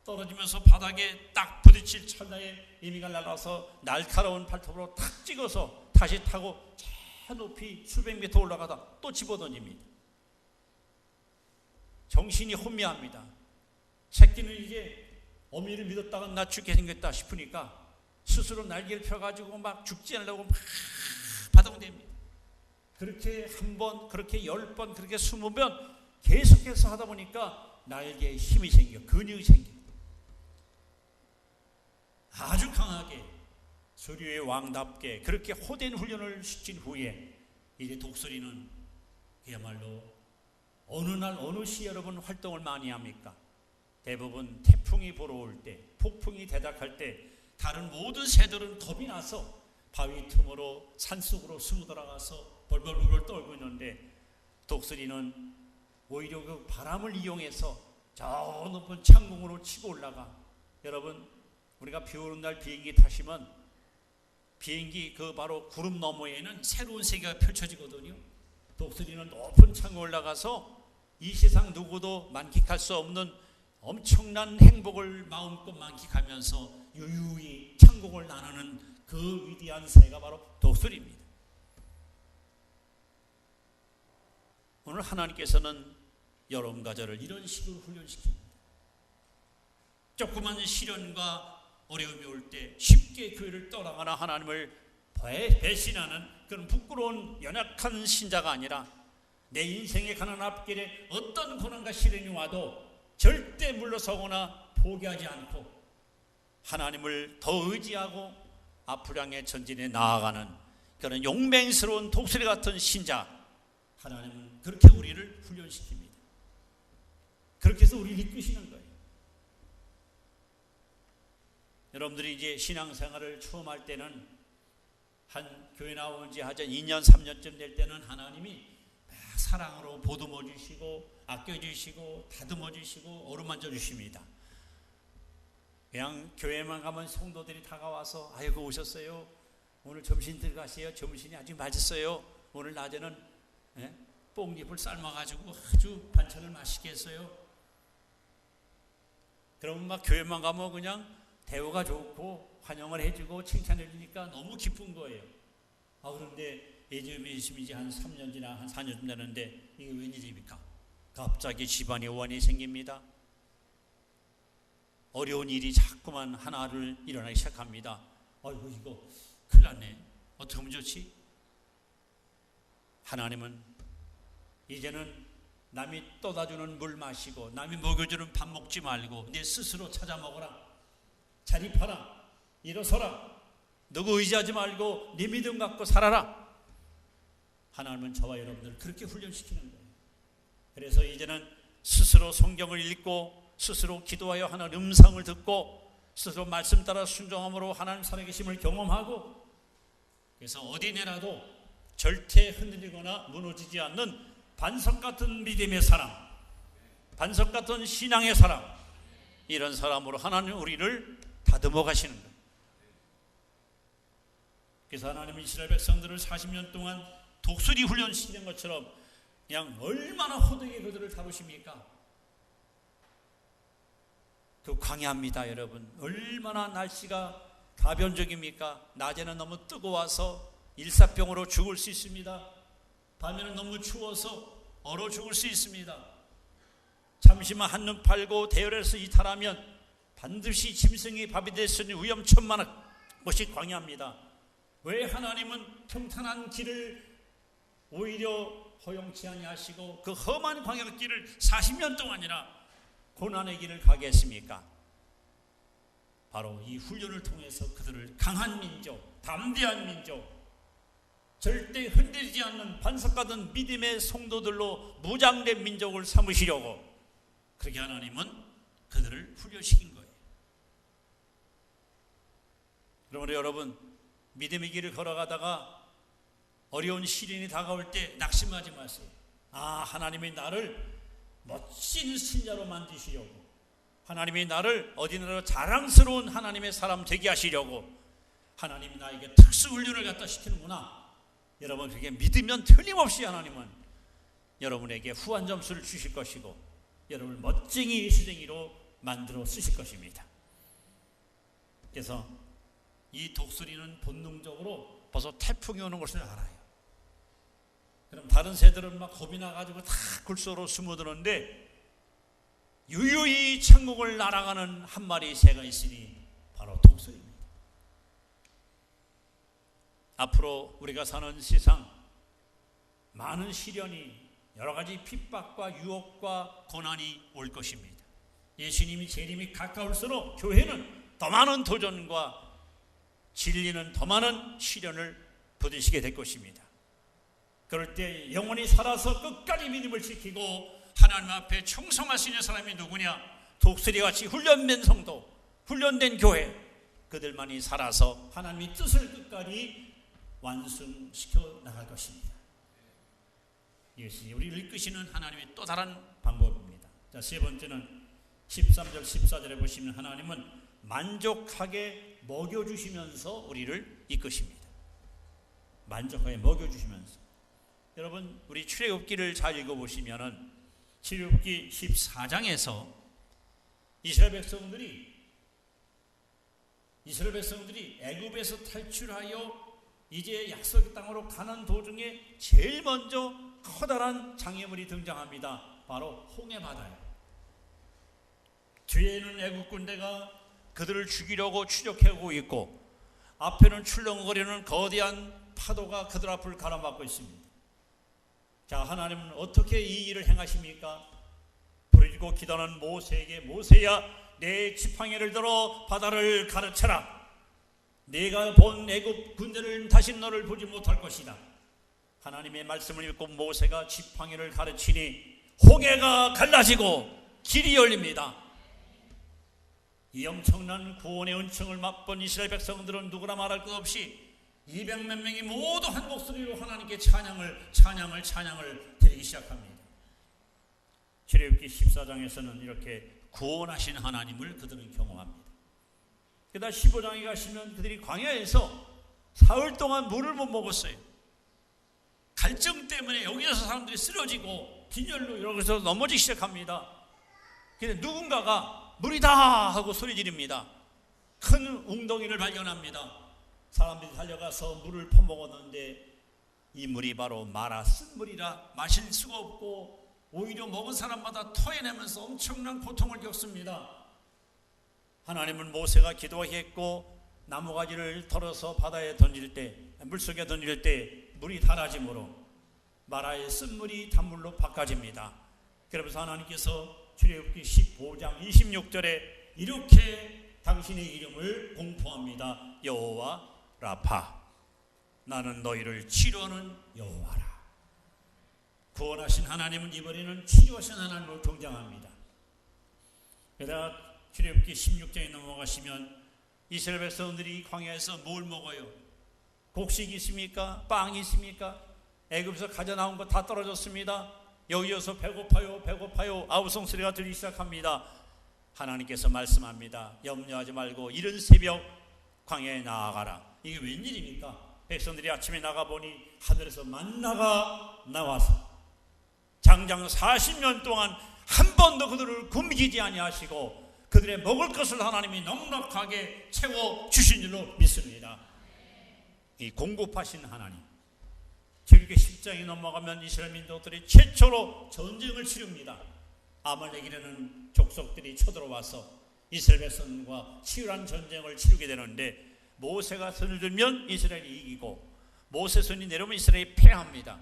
떨어지면서 바닥에 딱 부딪힐 찰나에 에미가 날아서 날카로운 발톱으로 탁 찍어서 다시 타고 저 높이 수백 미터 올라가다 또 집어던집니다. 정신이 혼미합니다. 새끼는 이제 어미를 믿었다가 나 죽게 생겼다 싶으니까 스스로 날개를 펴가지고 막 죽지 않으려고 막 바닥됩니다. 그렇게 한 번, 그렇게 10번, 그렇게 20번 계속해서 하다 보니까 날개에 힘이 생겨, 근육이 생겨. 아주 강하게 수류의 왕답게 그렇게 호된 훈련을 시킨 후에 이제 독수리는 그야말로 어느 날 어느 시 여러분 활동을 많이 합니까? 대부분 태풍이 불어올 때, 폭풍이 대작할 때 다른 모든 새들은 겁이 나서 바위 틈으로 산속으로 숨어 들어가서 벌벌벌 떨고 있는데 독수리는 오히려 그 바람을 이용해서 저 높은 창공으로 치고 올라가. 여러분, 우리가 비 오는 날 비행기 타시면 비행기 그 바로 구름 너머에는 새로운 세계가 펼쳐지거든요. 독수리는 높은 창에 올라가서 이 세상 누구도 만끽할 수 없는 엄청난 행복을 마음껏 만끽하면서 유유히 천국을 나누는 그 위대한 새가 바로 독수리입니다. 오늘 하나님께서는 여러분과 저를 이런 식으로 훈련시킵니다. 조그만 시련과 어려움이 올 때 쉽게 교회를 떠나거나 하나님을 배신하는 그런 부끄러운 연약한 신자가 아니라 내 인생에 가는 앞길에 어떤 고난과 시련이 와도 절대 물러서거나 포기하지 않고 하나님을 더 의지하고 앞을 향해 전진해 나아가는 그런 용맹스러운 독수리 같은 신자, 하나님은 그렇게 우리를 훈련시킵니다. 그렇게 해서 우리를 이끄시는 거예요. 여러분들이 이제 신앙생활을 처음 할 때는 한 교회 나온 지 한 2년 3년쯤 될 때는 하나님이 사랑으로 보듬어 주시고 아껴주시고 다듬어 주시고 어루만져 주십니다. 그냥 교회만 가면 성도들이 다가와서 아이고 오셨어요. 오늘 점심 들어가세요. 점심이 아주 맛있어요. 오늘 낮에는 뽕잎을 삶아가지고 아주 반찬을 맛있게 했어요. 그러면 막 교회만 가면 그냥 대우가 좋고 환영을 해주고 칭찬해 주니까 너무 기쁜 거예요. 그런데 예전에 이제 한 3년 지나 한 4년쯤 되는데 이게 웬일입니까? 갑자기 집안에 원이 생깁니다. 어려운 일이 자꾸만 하나를 일어나기 시작합니다. 아이고 이거 큰일 났네. 어떻게 하면 좋지? 하나님은 이제는 남이 떠다주는 물 마시고 남이 먹여주는 밥 먹지 말고 네 스스로 찾아 먹어라. 자립하라. 일어서라. 누구 의지하지 말고 네 믿음 갖고 살아라. 하나님은 저와 여러분들을 그렇게 훈련시키는 거예요. 그래서 이제는 스스로 성경을 읽고 스스로 기도하여 하나님 음성을 듣고 스스로 말씀 따라 순종함으로 하나님 살아계심을 경험하고 그래서 어디 내라도 절대 흔들리거나 무너지지 않는 반석 같은 믿음의 사람, 반석 같은 신앙의 사람, 이런 사람으로 하나님 우리를 다듬어 가시는 거예요. 그래서 하나님은 이스라엘 백성들을 40년 동안 독수리 훈련시키는 것처럼 그냥 얼마나 호되게 그들을 다루십니까? 그 광야입니다, 여러분. 얼마나 날씨가 가변적입니까? 낮에는 너무 뜨거워서 일사병으로 죽을 수 있습니다. 밤에는 너무 추워서 얼어 죽을 수 있습니다. 잠시만 한눈 팔고 대열에서 이탈하면 반드시 짐승이 밥이 될 수 있는 위험천만한 것이 광야입니다. 왜 하나님은 평탄한 길을 오히려 허용치 아니하시고 그 험한 광야길을 40년 동안이나 고난의 길을 가게 했습니까? 바로 이 훈련을 통해서 그들을 강한 민족, 담대한 민족, 절대 흔들리지 않는 반석 같은 믿음의 성도들로 무장된 민족을 삼으시려고 그렇게 하나님은 그들을 훈련시킨 거예요. 그러므로 여러분, 믿음의 길을 걸어가다가 어려운 시련이 다가올 때 낙심하지 마세요. 하나님이 나를 멋진 신자로 만드시려고, 하나님이 나를 어디나라 자랑스러운 하나님의 사람 되게 하시려고 하나님이 나에게 특수훈련을 갖다 시키는구나. 여러분, 그게 믿으면 틀림없이 하나님은 여러분에게 후한 점수를 주실 것이고 여러분을 멋쟁이 예수쟁이로 만들어 쓰실 것입니다. 그래서 이 독수리는 본능적으로 벌써 태풍이 오는 것을 알아요. 그럼 다른 새들은 막 겁이 나가지고 다 굴소로 숨어드는데 유유히 천국을 날아가는 한 마리 새가 있으니 바로 독수리입니다. 앞으로 우리가 사는 세상 많은 시련이, 여러 가지 핍박과 유혹과 고난이 올 것입니다. 예수님이 재림이 가까울수록 교회는 더 많은 도전과 진리는 더 많은 시련을 부딪히게 될 것입니다. 그럴 때 영원히 살아서 끝까지 믿음을 지키고 하나님 앞에 충성할 수 있는 사람이 누구냐? 독수리같이 훈련된 성도, 훈련된 교회, 그들만이 살아서 하나님의 뜻을 끝까지 완성시켜 나갈 것입니다. 이것이 우리를 이끄시는 하나님의 또 다른 방법입니다. 자, 세 번째는 13절 14절에 보시면 하나님은 만족하게 먹여주시면서 우리를 이끄십니다. 만족하게 먹여주시면서. 여러분, 우리 출애굽기를 잘 읽어보시면은 출애굽기 14장에서 이스라엘 백성들이 애굽에서 탈출하여 이제 약속의 땅으로 가는 도중에 제일 먼저 커다란 장애물이 등장합니다. 바로 홍해바다예요. 뒤에는 애굽 군대가 그들을 죽이려고 추적하고 있고 앞에는 출렁거리는 거대한 파도가 그들 앞을 가로막고 있습니다. 자, 하나님은 어떻게 이 일을 행하십니까? 부르짖고 기도하는 모세에게 모세야 내 지팡이를 들어 바다를 가르쳐라. 내가 본 애굽 군대를 다시 너를 보지 못할 것이다. 하나님의 말씀을 믿고 모세가 지팡이를 가르치니 홍해가 갈라지고 길이 열립니다. 이 엄청난 구원의 은총을 맛본 이스라엘 백성들은 누구나 말할 것 없이 200몇 명이 모두 한 목소리로 하나님께 찬양을 드리기 시작합니다. 출애굽기 14장에서는 이렇게 구원하신 하나님을 그들은 경험합니다. 게다가 15장에 가시면 그들이 광야에서 사흘 동안 물을 못 먹었어요. 갈증 때문에 여기서 사람들이 쓰러지고 빈혈로 이러고서 넘어지기 시작합니다. 근데 누군가가 물이다 하고 소리 지릅니다. 큰 웅덩이를 발견합니다. 사람들이 달려가서 물을 퍼먹었는데 이 물이 바로 마라 쓴 물이라 마실 수가 없고 오히려 먹은 사람마다 토해내면서 엄청난 고통을 겪습니다. 하나님은 모세가 기도했고 나무가지를 털어서 바다에 던질 때, 물속에 던질 때 물이 달아짐으로 마라의 쓴물이 단물로 바꿔집니다. 그러면서 하나님께서 출애굽기 15장 26절에 이렇게 당신의 이름을 공포합니다. 여호와 라파, 나는 너희를 치료하는 여호와라. 구원하신 하나님은 이번에는 치료하신 하나님으로 등장합니다. 게다가 출애굽기 16장에 넘어가시면 이스라엘 백성들이 광야에서 뭘 먹어요? 곡식이 있습니까? 빵이 있습니까? 애굽에서 가져 나온 거 다 떨어졌습니다. 여기여서 배고파요 아우성 소리가 들리기 시작합니다. 하나님께서 말씀합니다. 염려하지 말고 이른 새벽 광야에 나아가라. 이게 웬일입니까? 백성들이 아침에 나가보니 하늘에서 만나가 나와서 장장 40년 동안 한 번도 그들을 굶기지 아니하시고 그들의 먹을 것을 하나님이 넉넉하게 채워주신 줄로 믿습니다. 이 공급하신 하나님. 출애굽기 10장에 넘어가면 이스라엘 민족들이 최초로 전쟁을 치릅니다. 아말렉이라는 족속들이 쳐들어와서 이스라엘 백성과 치열한 전쟁을 치르게 되는데 모세가 손을 들면 이스라엘이 이기고 모세 손이 내려오면 이스라엘이 패합니다.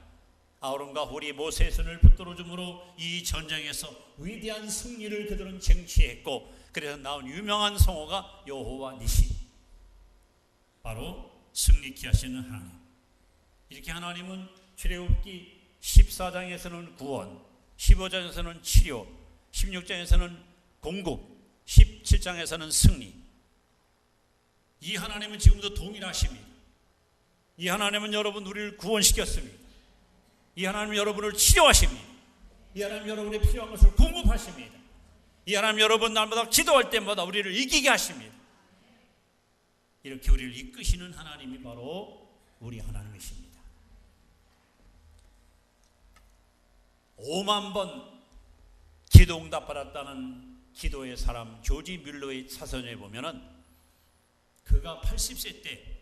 아론과 홀이 모세의 손을 붙들어 줌으로 이 전쟁에서 위대한 승리를 그들은 쟁취했고 그래서 나온 유명한 성어가 여호와 니시, 바로 승리케 하시는 하나님. 이렇게 하나님은 출애굽기 14장에서는 구원, 15장에서는 치료, 16장에서는 공급, 17장에서는 승리. 이 하나님은 지금도 동일하십니다. 이 하나님은 여러분 우리를 구원시켰습니다. 이 하나님은 여러분을 치료하십니다. 이 하나님은 여러분의 필요한 것을 공급하십니다. 이 하나님 여러분 날마다 기도할 때마다 우리를 이기게 하십니다. 이렇게 우리를 이끄시는 하나님이 바로 우리 하나님이십니다. 5만 번 기도 응답 받았다는 기도의 사람 조지 뮬러의 사선에 보면은 그가 80세 때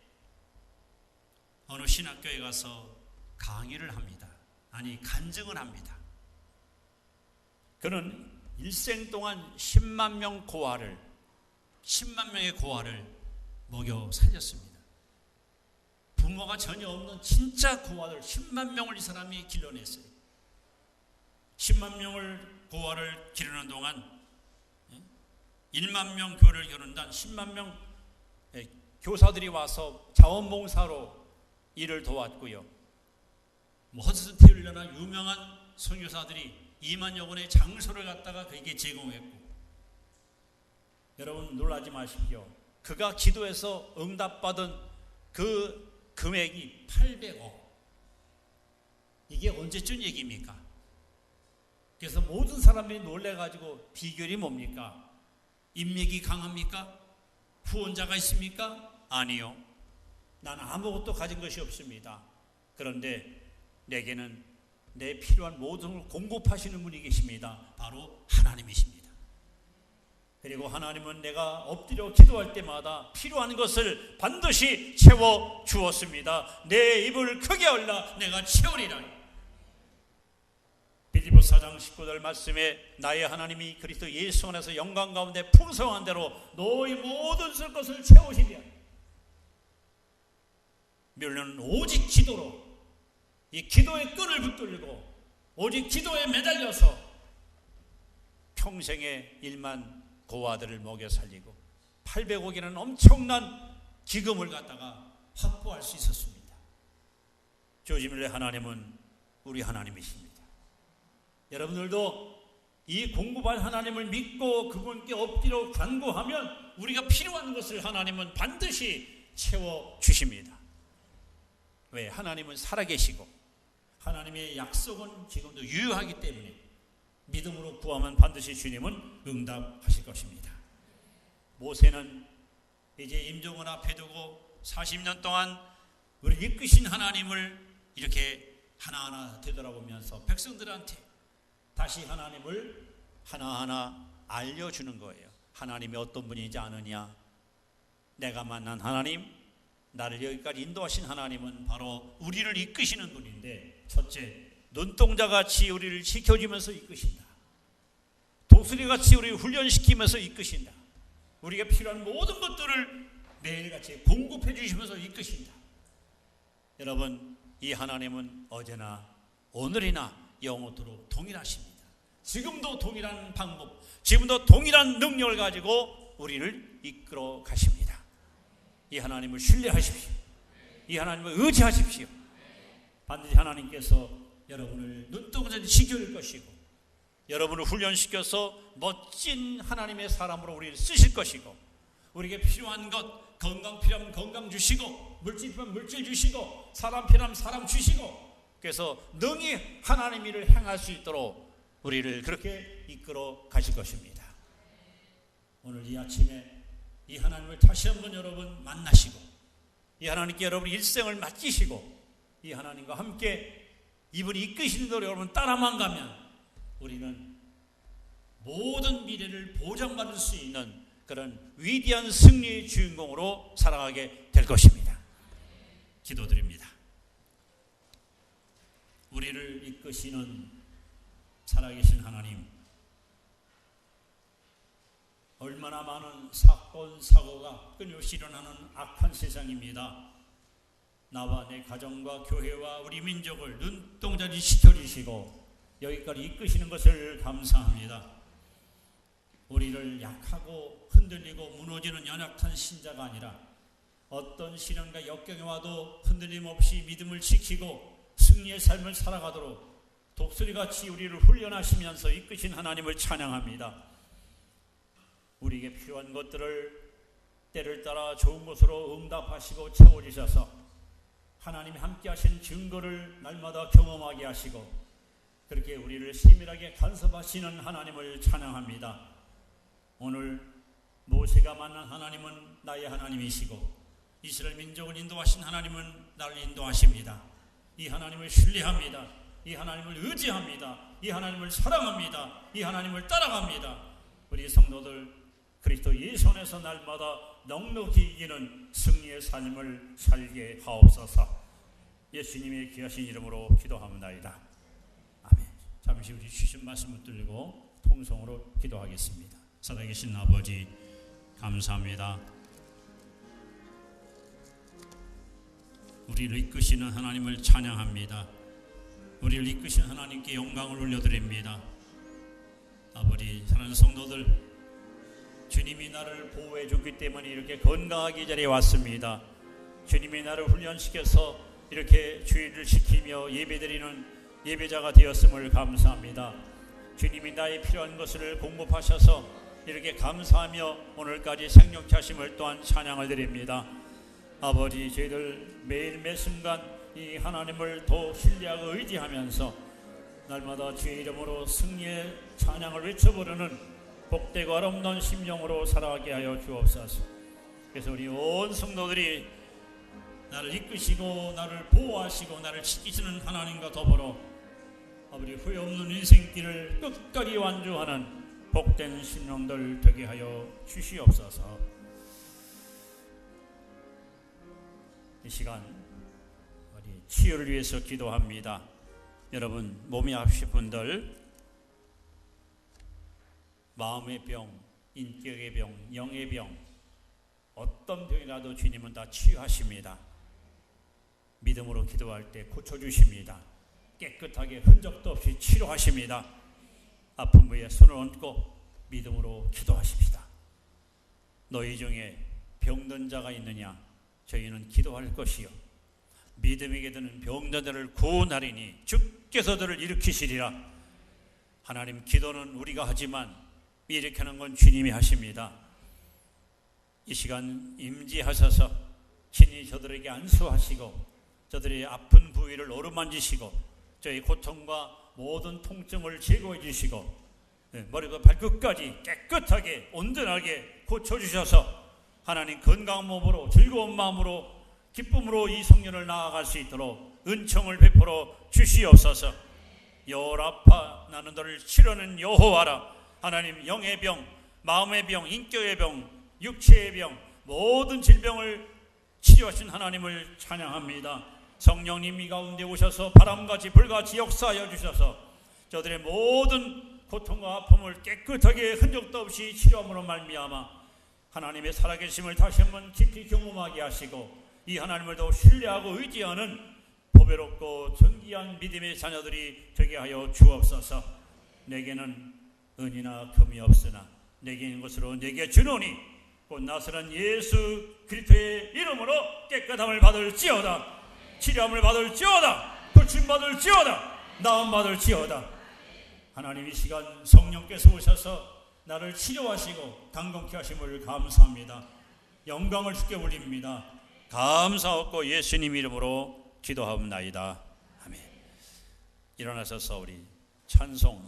어느 신학교에 가서 강의를 합니다. 아니 간증을 합니다. 그는 일생 동안 10만 명 고아를 10만 명의 고아를 먹여 살렸습니다. 부모가 전혀 없는 진짜 고아들 10만 명을 이 사람이 길러냈어요. 10만 명을 고아를 기르는 동안 1만 명 교회를 겨룬단 10만 명 교사들이 와서 자원봉사로 일을 도왔고요. 허드슨 테일러나 유명한 선교사들이 2만여 원의 장소를 갖다가 그에게 제공했고, 여러분 놀라지 마십시오. 그가 기도해서 응답받은 그 금액이 800억. 이게 언제쯤 얘기입니까? 그래서 모든 사람들이 놀래가지고 비결이 뭡니까? 인맥이 강합니까? 후원자가 있습니까? 아니요. 나는 아무것도 가진 것이 없습니다. 그런데 내게는 내 필요한 모든 걸 공급하시는 분이 계십니다. 바로 하나님이십니다. 그리고 하나님은 내가 엎드려 기도할 때마다 필요한 것을 반드시 채워 주었습니다. 내 입을 크게 열라 내가 채우리라. 빌립보 4장 19절 말씀에 나의 하나님이 그리스도 예수 안에서 영광 가운데 풍성한 대로 너희 모든 쓸 것을 채우시리라. 우리는 오직 기도로 이 기도의 끈을 붙들고 오직 기도에 매달려서 평생의 일만 고아들을 먹여 살리고 800억이라는 엄청난 기금을 갖다가 확보할 수 있었습니다. 조지밀의 하나님은 우리 하나님이십니다. 여러분들도 이 공급할 하나님을 믿고 그분께 엎드려 간구하면 우리가 필요한 것을 하나님은 반드시 채워주십니다. 왜? 하나님은 살아계시고 하나님의 약속은 지금도 유효하기 때문에 믿음으로 구하면 반드시 주님은 응답하실 것입니다. 모세는 이제 임종원 앞에 두고 40년 동안 우리 이끄신 하나님을 이렇게 하나하나 되돌아보면서 백성들한테 다시 하나님을 하나하나 알려주는 거예요. 하나님이 어떤 분인지 아느냐? 내가 만난 하나님, 나를 여기까지 인도하신 하나님은 바로 우리를 이끄시는 분인데, 첫째, 눈동자같이 우리를 지켜주면서 이끄신다. 독수리같이 우리를 훈련시키면서 이끄신다. 우리가 필요한 모든 것들을 매일같이 공급해 주시면서 이끄신다. 여러분, 이 하나님은 어제나 오늘이나 영원토록 동일하십니다. 지금도 동일한 방법, 지금도 동일한 능력을 가지고 우리를 이끌어 가십니다. 이 하나님을 신뢰하십시오. 이 하나님을 의지하십시오. 반드시 하나님께서 여러분을 눈동자에 지켜줄 것이고 여러분을 훈련시켜서 멋진 하나님의 사람으로 우리를 쓰실 것이고 우리에게 필요한 것, 건강 필요하면 건강 주시고 물질 필요하면 물질 주시고 사람 필요하면 사람 주시고 그래서 능히 하나님 일을 행할 수 있도록 우리를 그렇게 이끌어 가실 것입니다. 오늘 이 아침에 이 하나님을 다시 한번 여러분 만나시고 이 하나님께 여러분 일생을 맡기시고 이 하나님과 함께 이분이 이끄시는 대로 여러분 따라만 가면 우리는 모든 미래를 보장받을 수 있는 그런 위대한 승리의 주인공으로 살아가게 될 것입니다. 기도드립니다. 우리를 이끄시는 살아계신 하나님, 얼마나 많은 사건, 사고가 끊임없이 일어나는 악한 세상입니다. 나와 내 가정과 교회와 우리 민족을 눈동자지 시켜주시고 여기까지 이끄시는 것을 감사합니다. 우리를 약하고 흔들리고 무너지는 연약한 신자가 아니라 어떤 시련과 역경이 와도 흔들림 없이 믿음을 지키고 승리의 삶을 살아가도록 독수리같이 우리를 훈련하시면서 이끄신 하나님을 찬양합니다. 우리에게 필요한 것들을 때를 따라 좋은 것으로 응답하시고 채워주셔서 하나님이 함께 하신 증거를 날마다 경험하게 하시고 그렇게 우리를 세밀하게 간섭하시는 하나님을 찬양합니다. 오늘 모세가 만난 하나님은 나의 하나님이시고 이스라엘 민족을 인도하신 하나님은 나를 인도하십니다. 이 하나님을 신뢰합니다. 이 하나님을 의지합니다. 이 하나님을 사랑합니다. 이 하나님을 따라갑니다. 우리 성도들 그리스도 예수 안에서 날마다 넉넉히 이기는 승리의 삶을 살게 하옵소서. 예수님의 귀하신 이름으로 기도합나이다. 아멘. 잠시 우리 주신 말씀 붙들고 통성으로 기도하겠습니다. 살아계신 아버지 감사합니다. 우리를 이끄시는 하나님을 찬양합니다. 우리를 이끄신 하나님께 영광을 올려드립니다. 아버지, 사랑하는 성도들, 주님이 나를 보호해 줬기 때문에 이렇게 건강하게 이 자리에 왔습니다. 주님이 나를 훈련시켜서 이렇게 주의를 지키며 예배드리는 예배자가 되었음을 감사합니다. 주님이 나의 필요한 것을 공급하셔서 이렇게 감사하며 오늘까지 생명케 하심을 또한 찬양을 드립니다. 아버지, 저희들 매일 매순간 이 하나님을 더 신뢰하고 의지하면서 날마다 주의 이름으로 승리의 찬양을 외쳐부르는 복되고 아름다운 심령으로 살아가게 하여 주옵소서. 그래서 우리 온 성도들이 나를 이끄시고 나를 보호하시고 나를 지키시는 하나님과 더불어 아버지 후회 없는 인생길을 끝까지 완주하는 복된 심령들 되게 하여 주시옵소서. 이 시간 우리 치유를 위해서 기도합니다. 여러분 몸이 아프신 분들, 마음의 병, 인격의 병, 영의 병, 어떤 병이라도 주님은 다 치유하십니다. 믿음으로 기도할 때 고쳐주십니다. 깨끗하게 흔적도 없이 치료하십니다. 아픈 부위에 손을 얹고 믿음으로 기도하십시다. 너희 중에 병든 자가 있느냐? 저희는 기도할 것이요 믿음에게 드는 병자들을 구원하리니 주께서 그들을 일으키시리라. 하나님, 기도는 우리가 하지만 일으키는 건 주님이 하십니다. 이 시간 임재하셔서 친히 저들에게 안수하시고 저들의 아픈 부위를 어루만지시고 저희 고통과 모든 통증을 제거해 주시고 머리부터 발끝까지 깨끗하게 온전하게 고쳐주셔서 하나님 건강한 몸으로 즐거운 마음으로 기쁨으로 이 성년을 나아갈 수 있도록 은총을 베풀어 주시옵소서. 여호라파, 나는 너를 치료하는 여호와라. 하나님, 영의 병, 마음의 병, 인격의 병, 육체의 병, 모든 질병을 치료하신 하나님을 찬양합니다. 성령님 이 가운데 오셔서 바람같이 불같이 역사하여 주셔서 저들의 모든 고통과 아픔을 깨끗하게 흔적도 없이 치료함으로 말미암아 하나님의 살아계심을 다시 한번 깊이 경험하게 하시고 이 하나님을 더 신뢰하고 의지하는 보배롭고 존귀한 믿음의 자녀들이 되게 하여 주옵소서. 내게는 은이나 금이 없으나 내게 있는 것으로 내게 주노니 곧 나사렛 예수 그리스도의 이름으로 깨끗함을 받을지어다. 치료함을 받을지어다. 고침받을지어다. 나음받을지어다. 하나님, 이 시간 성령께서 오셔서 나를 치료하시고 강건케 하심을 감사합니다. 영광을 주께 올립니다. 감사하고 예수님 이름으로 기도하옵나이다. 아멘. 일어나셔서 우리 찬송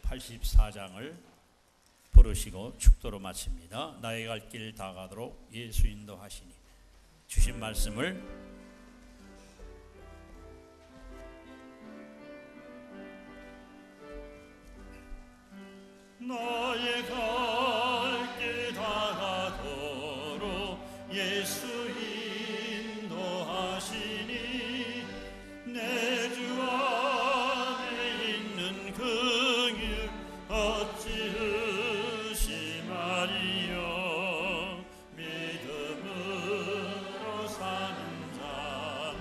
384장을 부르시고 축도로 마칩니다. 나의 갈 길 다 가도록 예수 인도하시니. 주신 말씀을 나의 갈 길 다 가도록 예수 인도하시니 내 주 안에 있는 긍휼 어찌 의심하리요. 믿음으로 사는 자는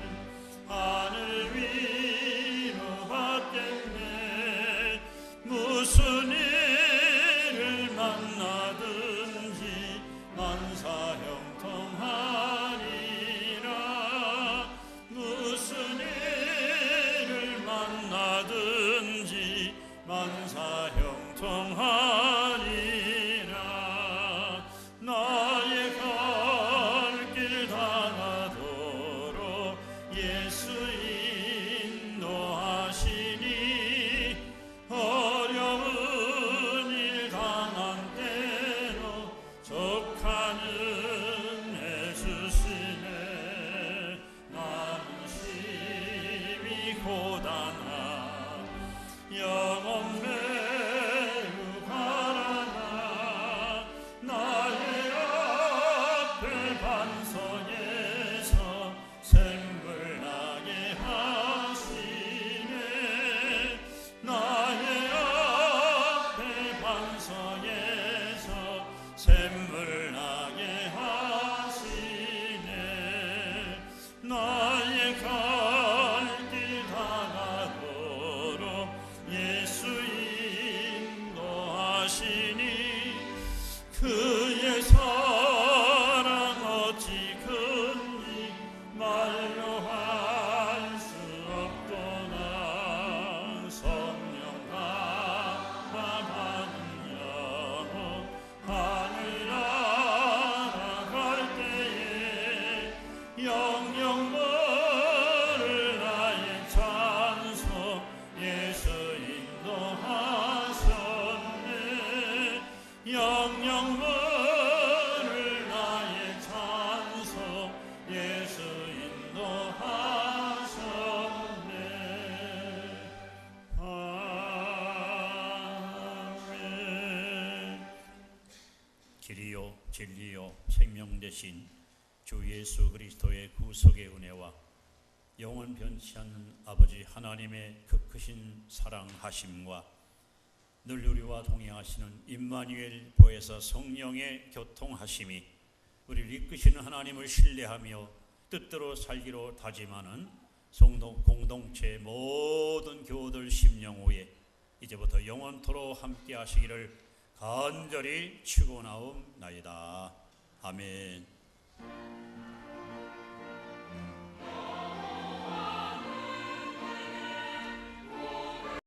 하늘 위로 받겠네. 무슨 일을 만나든지 만사형통하리라. 무슨 일을 만나든지 만사형통하리라. 나의 갈 길 다 가도록 예수 인도하시니 어려운 일 당한 때로 족한 은혜 주시네. 나는 심히 고단하 영혼 매우 가라나. 나의 앞에 반석에서 샘물 나게 하시네. 나의 앞에 반석에서 샘물 나게 하시네. 나의 갈 길 다 가도록 예수 인도하시니 그의 사랑 어찌 큰지 말로 할 수 없도다. 성령 감화받은 영혼 하늘 날아갈 때에 영영 모를 나의 찬송 예수 인도하셨네. 영영 모를 나의 찬송 예수 인도하셨네. 길이요 진리요 생명 되신 주 예수 그리스도의 구속의 은혜와 영원 변치 않는 아버지 하나님의 그 크신 사랑하심과 늘 우리와 동행하시는 임마누엘 보혜사 성령의 교통하심이 우리를 이끄시는 하나님을 신뢰하며 뜻대로 살기로 다짐하는 성도 공동체 모든 교우들 심령후에 이제부터 영원토록 함께 하시기를 간절히 축원하옵나이다. 아멘.